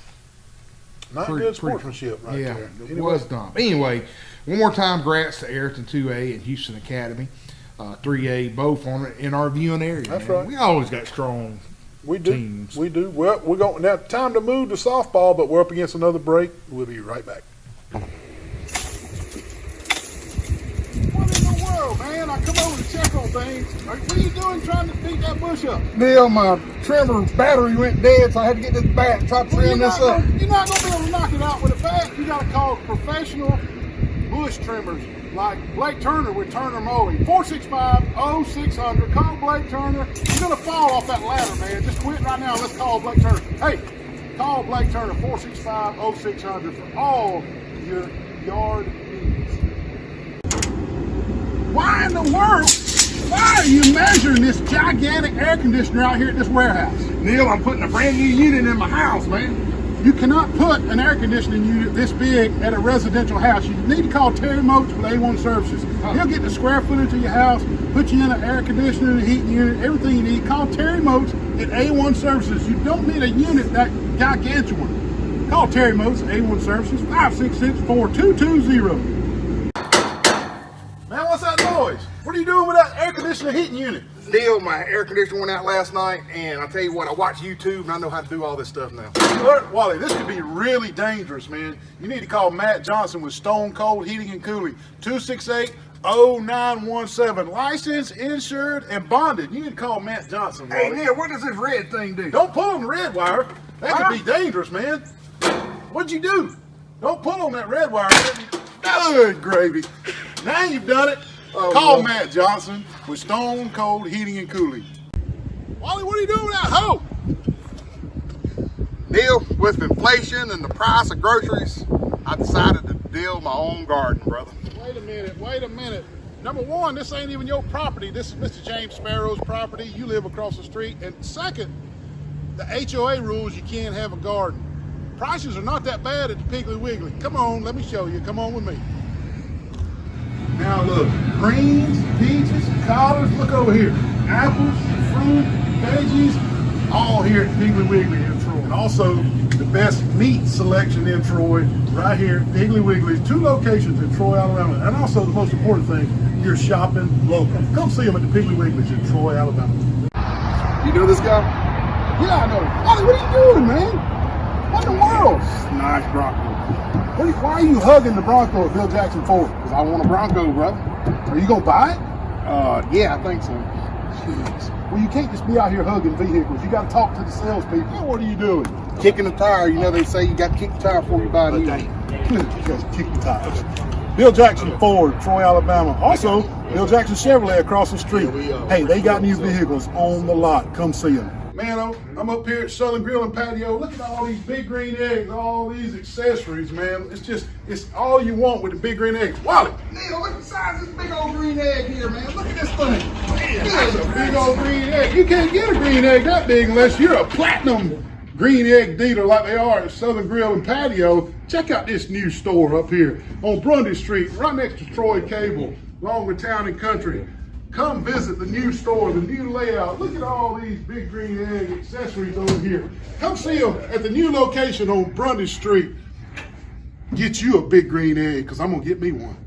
Not good sportsmanship right there. It was dumb. Anyway, one more time, congrats to Ayrton 2A and Houston Academy 3A, both in our viewing area. That's man. right. We always got strong We do. teams. We do. Well, we're going now. Time to move to softball, but we're up against another break. We'll be right back. What in the world, man? I come over to check on things. What are you doing trying to beat that bush up? Neil, my trimmer battery went dead, so I had to get this bat and try to trim this up. You're not going to be able to knock it out with a bat. You got to call professional bush trimmers like Blake Turner with Turner Mowing. 465-0600. Call Blake Turner. You're going to fall off that ladder, man. Just quit right now. Let's call Blake Turner. Hey, call Blake Turner 465-0600 for all your yard needs. Why in the world? Why are you measuring this gigantic air conditioner out here at this warehouse? Neil, I'm putting a brand new unit in my house, man. You cannot put an air conditioning unit this big at a residential house. You need to call Terry Moats with A1 Services. He'll get the square footage of your house, put you in an air conditioner, heating unit, everything you need. Call Terry Moats at A1 Services. You don't need a unit that gargantuan. Call Terry Moats at A1 Services, 566-4220. Man, what's that noise? What are you doing with that air conditioner heating unit? Neil, my air conditioner went out last night, and I tell you what, I watch YouTube, and I know how to do all this stuff now. Look, Wally, this could be really dangerous, man. You need to call Matt Johnson with Stone Cold Heating and Cooling, 268-0917. Licensed, insured, and bonded. You need to call Matt Johnson, Wally. Hey, Neil, what does this red thing do? Don't pull on the red wire. That could be dangerous, man. What'd you do? Don't pull on that red wire. Good gravy. Now you've done it. Call Matt Johnson with Stone Cold Heating and Cooling. Wally, what are you doing with that hoe? Neil, with inflation and the price of groceries, I decided to build my own garden, brother. Wait a minute. Number one, this ain't even your property. This is Mr. James Sparrow's property. You live across the street. And second, the HOA rules you can't have a garden. Prices are not that bad at the Piggly Wiggly. Come on, let me show you. Come on with me. Now look, greens, peaches, collards, look over here. Apples, fruit, veggies, all here at Piggly Wiggly in Troy. And also the best meat selection in Troy, right here at Piggly Wiggly's, 2 locations in Troy, Alabama. And also the most important thing, you're shopping local. Come see them at the Piggly Wiggly's in Troy, Alabama. You know this guy? Yeah, I know. Wally, what are you doing, man? What in the world? Nice Bronco. Why are you hugging the Bronco at Bill Jackson Ford? Because I want a Bronco, brother. Are you going to buy it? Yeah, I think so. Jeez. Well, you can't just be out here hugging vehicles. You got to talk to the salespeople. What are you doing? Kicking the tire, you know they say you got to kick the tire before you buy a new one. You guys kick the tires. Bill Jackson Ford, Troy, Alabama. Also, Bill Jackson Chevrolet across the street. Hey, they got new vehicles on the lot. Come see them. Man, I'm up here at Southern Grill and Patio. Look at all these big green eggs, all these accessories, man. It's all you want with the big green eggs. Wally! Neil, look at the size of this big old green egg here, man. Look at this thing. Man, that's a big old green egg. You can't get a green egg that big unless you're a platinum green egg dealer like they are at Southern Grill and Patio. Check out this new store up here on Grundy Street, right next to Troy Cable, along with Town and Country. Come visit the new store, the new layout. Look at all these big green egg accessories over here. Come see them at the new location on Grundy Street. Get you a big green egg, because I'm going to get me one.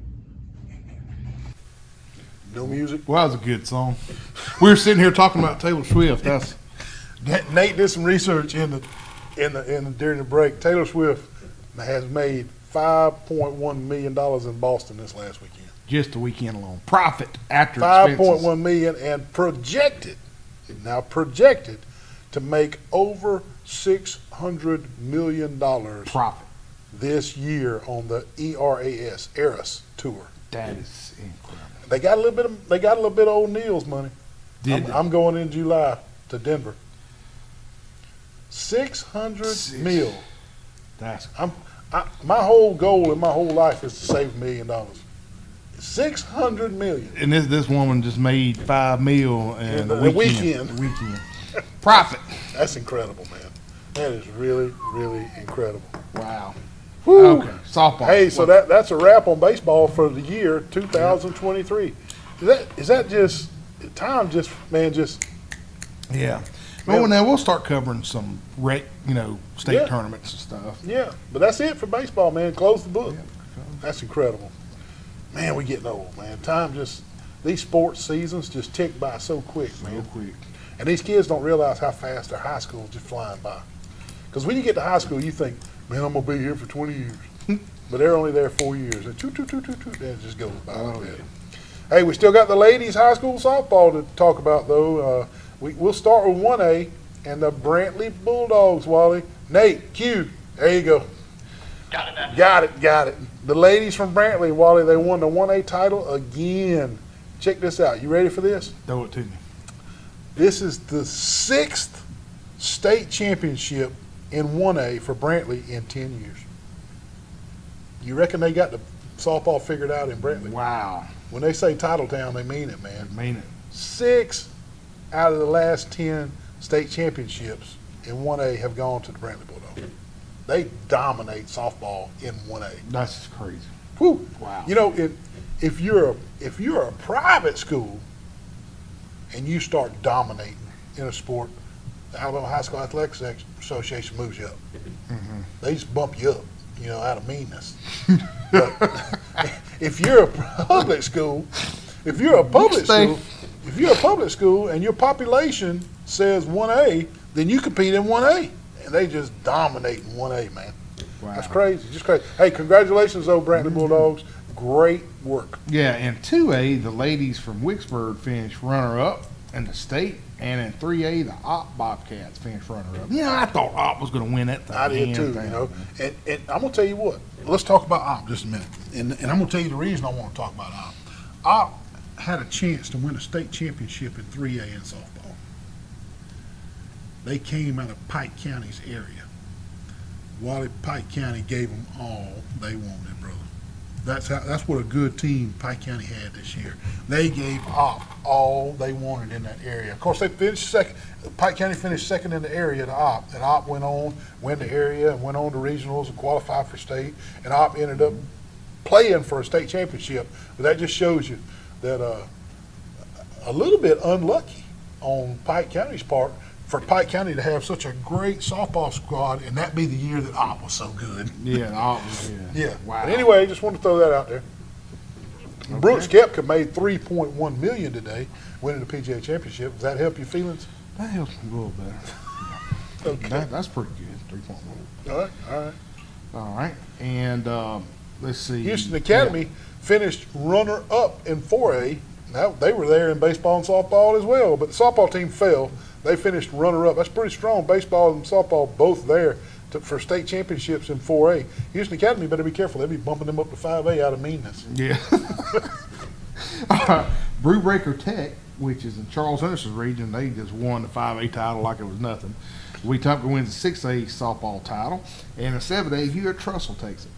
No music? Well, that was a good song. We were sitting here talking about Taylor Swift. That's Nate did some research during the break. Taylor Swift has made $5.1 million in Boston this last weekend. just the weekend alone. Profit after $5.1 expenses. million and projected to make over $600 million Profit. this year on the Eras tour. That is incredible. They got a little bit of old Neil's money. Did they? I'm going in July to Denver. 600 mil. That's My whole goal in my whole life is to save $1 million. 600 million. and this woman just made $5 million in In a a weekend. weekend. Profit. That's incredible, man. That is really, really incredible. Wow. Woo. Okay. Softball. Hey, so that's a wrap on baseball for the year 2023. Is that just time? Just Yeah. Man. Well, now we'll start covering some state Yeah. tournaments and stuff. yeah. But that's it for baseball, man. Close the book. That's incredible. Man, we getting old, man. These sports seasons just tick by so quick, man. Real quick. And these kids don't realize how fast their high school is just flying by. Because when you get to high school, you think, man, I'm going to be here for 20 years. But they're only there 4 years. And toot, then it just goes by like that. Hey, we still got the ladies high school softball to talk about, though. We'll start with 1A and the Brantley Bulldogs, Wally. Nate, Q, there you go. Got it, man. Got it. The ladies from Brantley, Wally, they won the 1A title again. Check this out. You ready for this? Throw it to me. This is the 6th state championship in 1A for Brantley in 10 years. You reckon they got the softball figured out in Brantley? Wow. When they say Title Town, they mean it, man. I mean it. 6 out of the last 10 state championships in 1A have gone to the Brantley Bulldogs. They dominate softball in 1A. That's just crazy. Whew. Wow. You know, if you're a private school and you start dominating in a sport, the Alabama High School Athletics Association moves you up. Mm-hmm. They just bump you up, out of meanness. But if you're a public school, and your population says 1A, then you compete in 1A, and they just dominate in 1A, man. Wow. That's crazy, just crazy. Hey, congratulations, though, Brantley Bulldogs. Great work. Yeah, in 2A, the ladies from Wicksburg finished runner-up in the state, and in 3A, the Opp Bobcats finished runner-up. I thought Opp was going to win that thing. I did too, And I'm going to tell you what. Let's talk about Opp just a minute. And I'm going to tell you the reason I want to talk about Opp. Opp had a chance to win a state championship in 3A in softball. They came out of Pike County's area. Wally, Pike County gave them all they wanted, brother. That's what a good team Pike County had this year. They gave Opp all they wanted in that area. Of course, they finished second. Pike County finished second in the area to Opp, and Opp went on, win the area, and went on to regionals and qualified for state. And Opp ended up playing for a state championship. But that just shows you that a little bit unlucky on Pike County's part for Pike County to have such a great softball squad, and that be the year that Opp was so good. Yeah, Opp was good. Yeah. Wow. But anyway, just wanted to throw that out there. Brooks Koepka made $3.1 million today, winning the PGA Championship. Does that help your feelings? That helps me a little better. Okay. That's pretty good, 3.1. All right. All right, and let's see. Houston Academy finished runner-up in 4A. Now, they were there in baseball and softball as well, but the softball team fell. They finished runner-up. That's pretty strong. Baseball and softball both there for state championships in 4A. Houston Academy better be careful. They'll be bumping them up to 5A out of meanness. Yeah. Brew Breaker Tech, which is in Charles Henderson's region, they just won the 5A title like it was nothing. Wetumpka wins the 6A softball title, and in 7A, Hewitt Trussell takes it.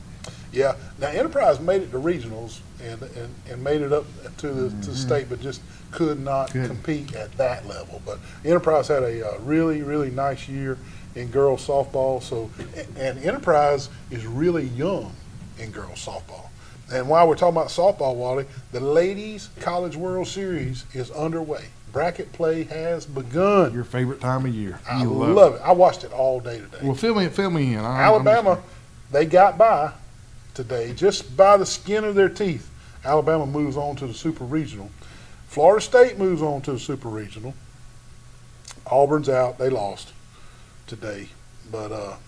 Yeah. Now, Enterprise made it to regionals and made it up to the state, but just could not compete at that level. But Enterprise had a really, really nice year in girls softball. So, and Enterprise is really young in girls softball. And while we're talking about softball, Wally, the Ladies College World Series is underway. Bracket play has begun. Your favorite time of year. I love it. I watched it all day today. Well, fill me in. Alabama, they got by today just by the skin of their teeth. Alabama moves on to the Super Regional. Florida State moves on to the Super Regional. Auburn's out. They lost today. But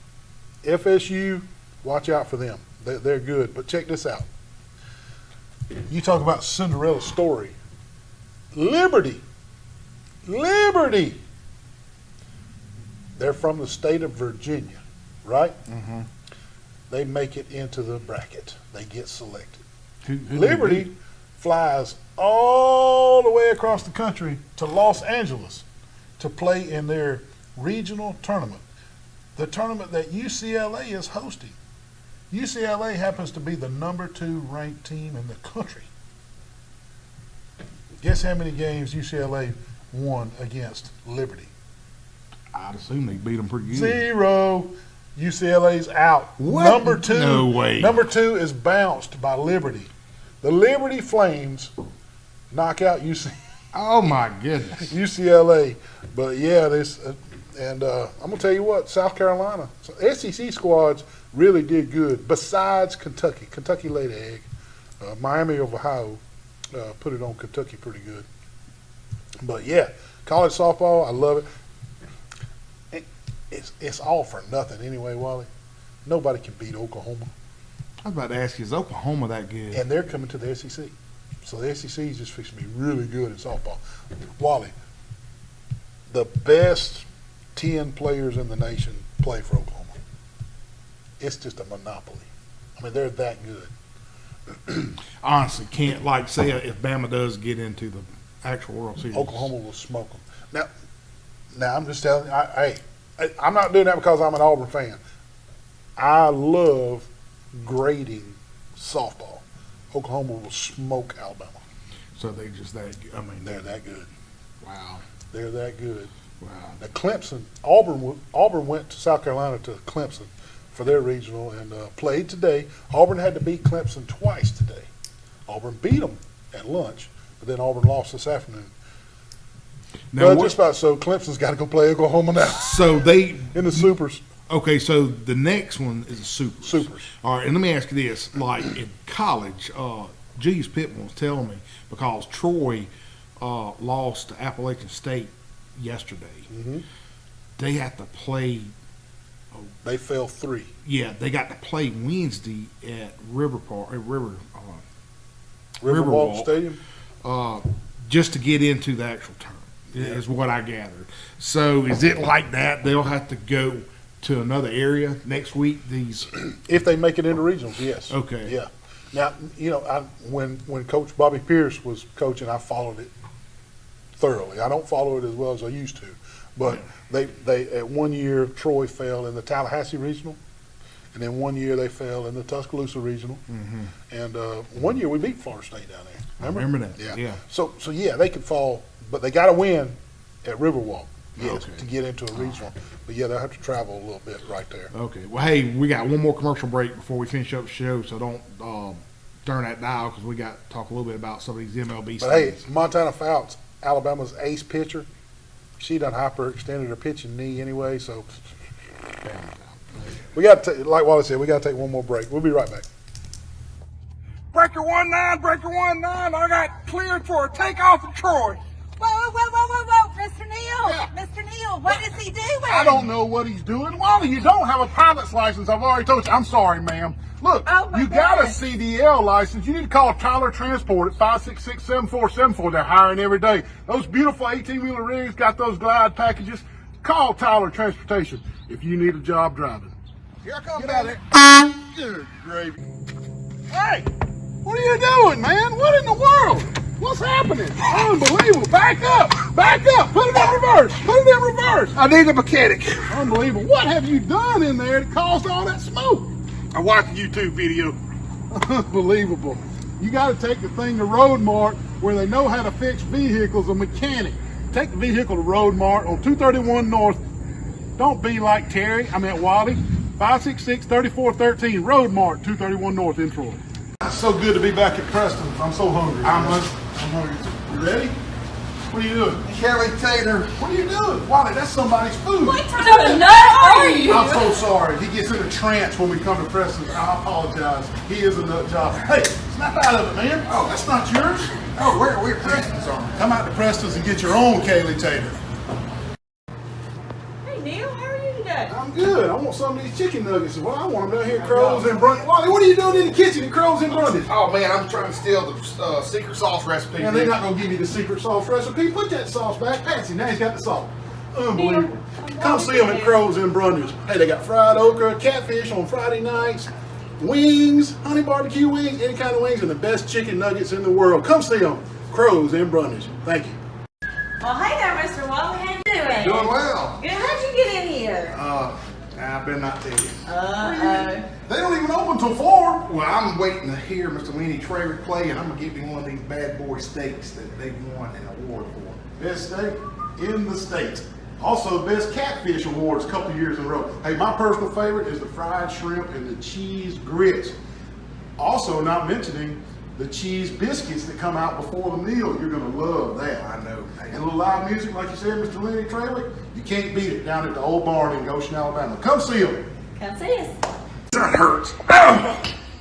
FSU, watch out for them. They're good. But check this out. You talk about Cinderella story. Liberty. They're from the state of Virginia, right? Mm-hmm. They make it into the bracket. They get selected. Who Liberty flies all the way across the country to Los Angeles to play in their regional tournament, the tournament that UCLA is hosting. UCLA happens to be the number 2 ranked team in the country. Guess how many games UCLA won against Liberty? I'd assume they beat them pretty good. 0. UCLA's out. What? Number 2. No way. Number 2 is bounced by Liberty. The Liberty Flames knock out Oh my goodness. UCLA. But yeah, this I'm gonna tell you what, South Carolina, SEC squads really did good. Besides Kentucky, Kentucky laid an egg. Miami of Ohio put it on Kentucky pretty good. But yeah, college softball, I love it. It's all for nothing anyway, Wally. Nobody can beat Oklahoma. I was about to ask you, is Oklahoma that good? And they're coming to the SEC. So the SEC is just fixing to be really good in softball. Wally, the best 10 players in the nation play for Oklahoma. It's just a monopoly. I mean, they're that good. Honestly, can't like say if Bama does get into the actual World Series. Oklahoma will smoke them. Now I'm just telling you, I'm not doing that because I'm an Auburn fan. I love grading softball. Oklahoma will smoke Alabama. So they just that. I mean, They're that good. wow, They're that good. wow. Now Clemson, Auburn went to South Carolina to Clemson for their regional and played today. Auburn had to beat Clemson twice today. Auburn beat them at lunch, but then Auburn lost this afternoon. Now, Just about so Clemson's got to go play Oklahoma now so they in the Supers. okay. So the next one is the Supers. Supers. All right, and let me ask you this: like in college, Jeeves Pittman was telling me because Troy lost to Appalachian State yesterday, Mm-hmm. they have to play. They fell 3. Yeah, they got to play Wednesday at River Park, Riverwalk Riverwalk. Stadium. Just to get into the actual tournament. Is what I gathered. So is it like that? They'll have to go to another area next week. These If they make it into regionals, yes. Okay. Yeah. Now, you know, when Coach Bobby Pierce was coaching, I followed it thoroughly. I don't follow it as well as I used to, but they at one year Troy fell in the Tallahassee regional, and then one year they fell in the Tuscaloosa regional, and one year we beat Florida State down there. I remember that. Yeah. So yeah, they could fall, but they got to win at Riverwalk. Yes, Okay. to get into a regional. But yeah, they'll have to travel a little bit right there. Okay. Well, hey, we got one more commercial break before we finish up the show, so don't turn that dial because we got to talk a little bit about some of these MLB But hey, stadiums. Montana Fouts, Alabama's ace pitcher, she done hyperextended her pitching knee anyway, so we got to, like Wally said, we got to take one more break. We'll be right back. Breaker 1-9, breaker 1-9. I got cleared for a takeoff of Troy. Whoa, Mr. Neal! Mr. Neal, what is he doing? I don't know what he's doing. Wally, you don't have a pilot's license. I've already told you. I'm sorry, ma'am. Look, Oh, my you got a goodness. CDL license. You need to call Tyler Transport at 566-7474. They're hiring every day. Those beautiful 18-wheeler rigs got those glide packages. Call Tyler Transportation if you need a job driving. Here I come, Get out of baby. here. Good gravy. Hey, what are you doing, man? What in the world? What's happening? Unbelievable. Back up. Back up. Put it in reverse. Put it in reverse. I need a mechanic. Unbelievable. What have you done in there that caused all that smoke? I watched a YouTube video. Unbelievable. You got to take the thing to Road Mart where they know how to fix vehicles, a mechanic. Take the vehicle to Road Mart on 231 North. Don't be like Terry. I meant Wally. 566-3413. Road Mart, 231 North in Troy. It's so good to be back at Preston. I'm so hungry. I'm hungry. You ready? What are you doing? Kelly Taylor. What are you doing? Wally, that's somebody's food. What kind of nut are you? I'm so sorry. He gets in a trance when we come to Preston. I apologize. He is a nut job. Hey, snap out of it, man. Oh, that's not yours. Oh, we're Preston's on. Come out to Preston's and get your own Kaylee Taylor. Hey, Neil, how are you today? I'm good. I want some of these chicken nuggets. Well, I want them down here at Crows and Brundage. Wally, what are you doing in the kitchen at Crows and Brundage? Oh man, I'm trying to steal the secret sauce recipe. Man, they're not gonna give you the secret sauce recipe. Put that sauce back. Patsy, now he's got the sauce. Unbelievable. Come see them at Crows and Brundage. Hey, they got fried okra, catfish on Friday nights, wings, honey barbecue wings, any kind of wings, and the best chicken nuggets in the world. Come see them. Crows and Brundage. Thank you. Well, hey there, Mr. Wally. How you doing? Doing well. Good. How'd you get in here? I better not tell you. Uh-oh. They don't even open till 4. Well, I'm waiting to hear Mr. Lenny Traver play, and I'm gonna give him one of these bad boy steaks that they won an award for. Best steak in the state. Also, best catfish awards a couple years in a row. Hey, my personal favorite is the fried shrimp and the cheese grits. Also, not mentioning the cheese biscuits that come out before the meal. You're gonna love that. I know. And a little live music, like you said, Mr. Lenny Traylor, you can't beat it down at the old barn in Goshen, Alabama. Come see them. Come see us. That hurts.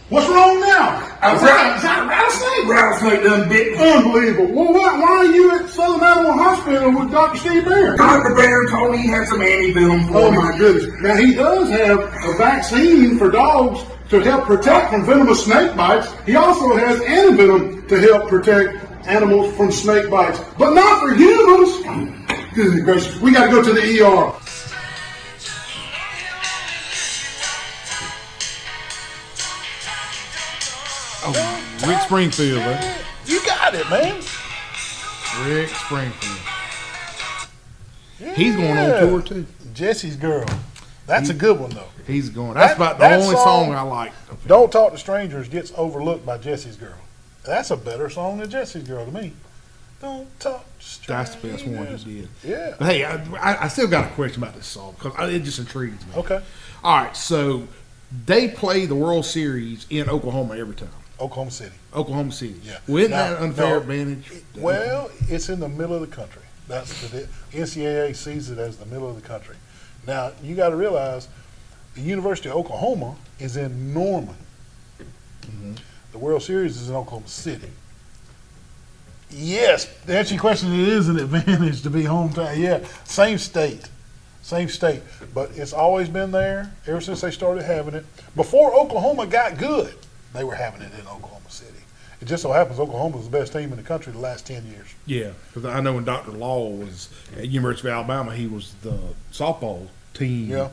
What's wrong now? Rattlesnake done bit me. Unbelievable. Well, why are you at Southern Animal Hospital with Dr. Steve Bear? Dr. Bear told me he had some antivenom for Oh me. my goodness. Now he does have a vaccine for dogs to help protect from venomous snake bites. He also has antivenom to help protect animals from snake bites, but not for humans. Goodness gracious, we got to go to the ER. Oh, Rick Springfield, right? You got it, man. Rick Springfield. He's going on tour too. Jesse's Girl. That's a good one, though. He's going. That's about the that only song I like. Don't Talk to Strangers gets overlooked by Jesse's Girl. That's a better song than Jesse's Girl to me. Don't talk to strangers. That's the best one he did. Yeah. But hey, I still got a question about this song because it just intrigues me. Okay. All right, so they play the World Series in Oklahoma every time. Oklahoma City. Oklahoma City. Yeah. Well, isn't Now- that an unfair no, advantage? Well, it's in the middle of the country. That's the NCAA sees it as the middle of the country. Now you got to realize the University of Oklahoma is in Norman. Mm-hmm. The World Series is in Oklahoma City. Yes, to answer your question, it is an advantage to be hometown. Yeah, same state, but it's always been there ever since they started having it. Before Oklahoma got good, they were having it in Oklahoma City. It just so happens Oklahoma was the best team in the country the last 10 years. Yeah, because I know when Dr. Law was at University of Alabama, he was the softball team Yeah.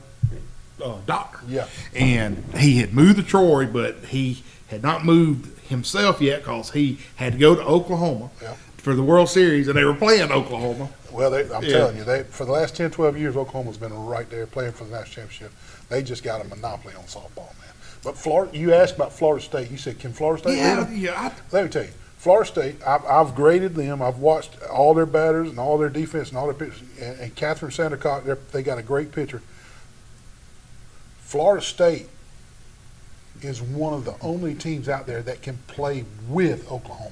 doctor. Yeah. And he had moved to Troy, but he had not moved himself yet because he had to go to Oklahoma Yeah. for the World Series, and they were playing Oklahoma. Well, I'm Yeah. telling you, for the last 10, 12 years, Oklahoma's been right there playing for the national championship. They just got a monopoly on softball, man. But Florida, you asked about Florida State. You said, can Florida State Yeah, beat 'em? yeah. Let me tell you, Florida State, I've graded them. I've watched all their batters and all their defense and all their pitchers. And Catherine Sandercock, they got a great pitcher. Florida State is one of the only teams out there that can play with Oklahoma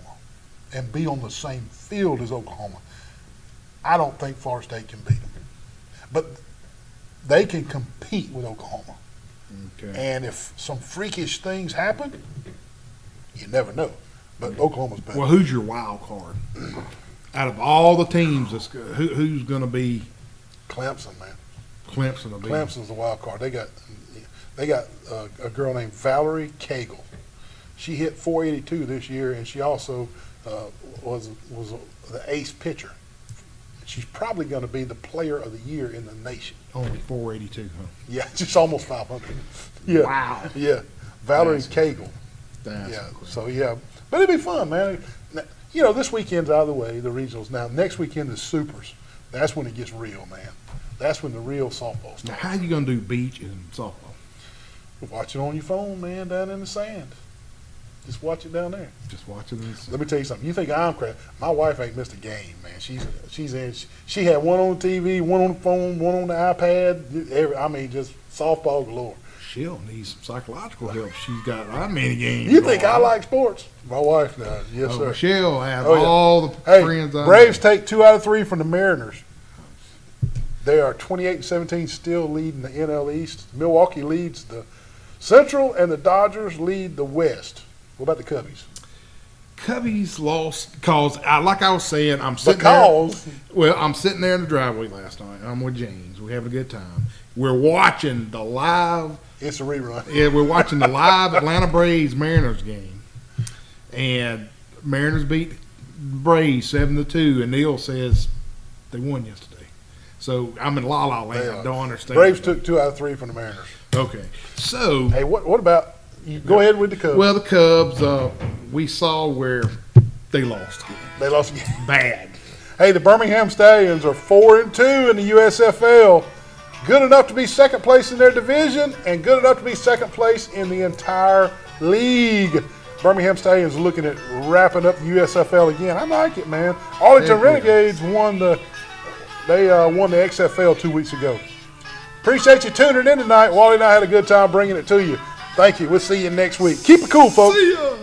and be on the same field as Oklahoma. I don't think Florida State can beat them. But they can compete with Oklahoma. Okay. And if some freakish things happen, you never know. But Oklahoma's better. Well, who's your wild card? Out of all the teams, who's going to be Clemson, man. Clemson? Will be? Clemson's the wild card. They got a girl named Valerie Cagle. She hit .482 this year, and she also was the ace pitcher. She's probably going to be the player of the year in the nation. Only 482, huh? Yeah, just almost 500. Yeah. Wow. Yeah, Valerie Cagle. That's Yeah. cool. So yeah, but it'd be fun, man. Now, you know, this weekend's out of the way, the regionals. Now next weekend is Supers. That's when it gets real, man. That's when the real softball Now, starts. how you going to do beach and softball? Watch it on your phone, man, down in the sand. Just watch it down there. Just watching this. Let me tell you something. You think I'm crazy? My wife ain't missed a game, man. She's in. She had one on TV, one on the phone, one on the iPad. I mean, just softball galore. She'll need some psychological help. She's got that many games. You think going I on. like sports? My wife does. Yes, Oh, sir. Michelle has Oh, yeah. all the Hey, friends I Braves know. take 2 out of 3 from the Mariners. They are 28-17, still leading the NL East. Milwaukee leads the Central, and the Dodgers lead the West. What about the Cubbies? Cubbies lost because, like I was saying, I'm sitting there. Well, I'm sitting there in the driveway last night. I'm with James. We're having a good time. We're watching the live. It's a rerun. Yeah, we're watching the live Atlanta Braves Mariners game, and Mariners beat Braves 7-2. And Neil says they won yesterday. So I'm in la la land. I don't understand. Braves took 2 out of 3 from the Mariners. Okay, so Hey, what about you? Go ahead with the Cubs. well, the Cubs, we saw where they lost They lost again. bad. Hey, the Birmingham Stallions are 4-2 in the USFL. Good enough to be second place in their division and good enough to be second place in the entire league. Birmingham Stallions looking at wrapping up the USFL again. I like it, man. Arlington Renegades won the XFL 2 weeks ago. Appreciate you tuning in tonight. Wally and I had a good time bringing it to you. Thank you. We'll see you next week. Keep it cool, folks. See ya.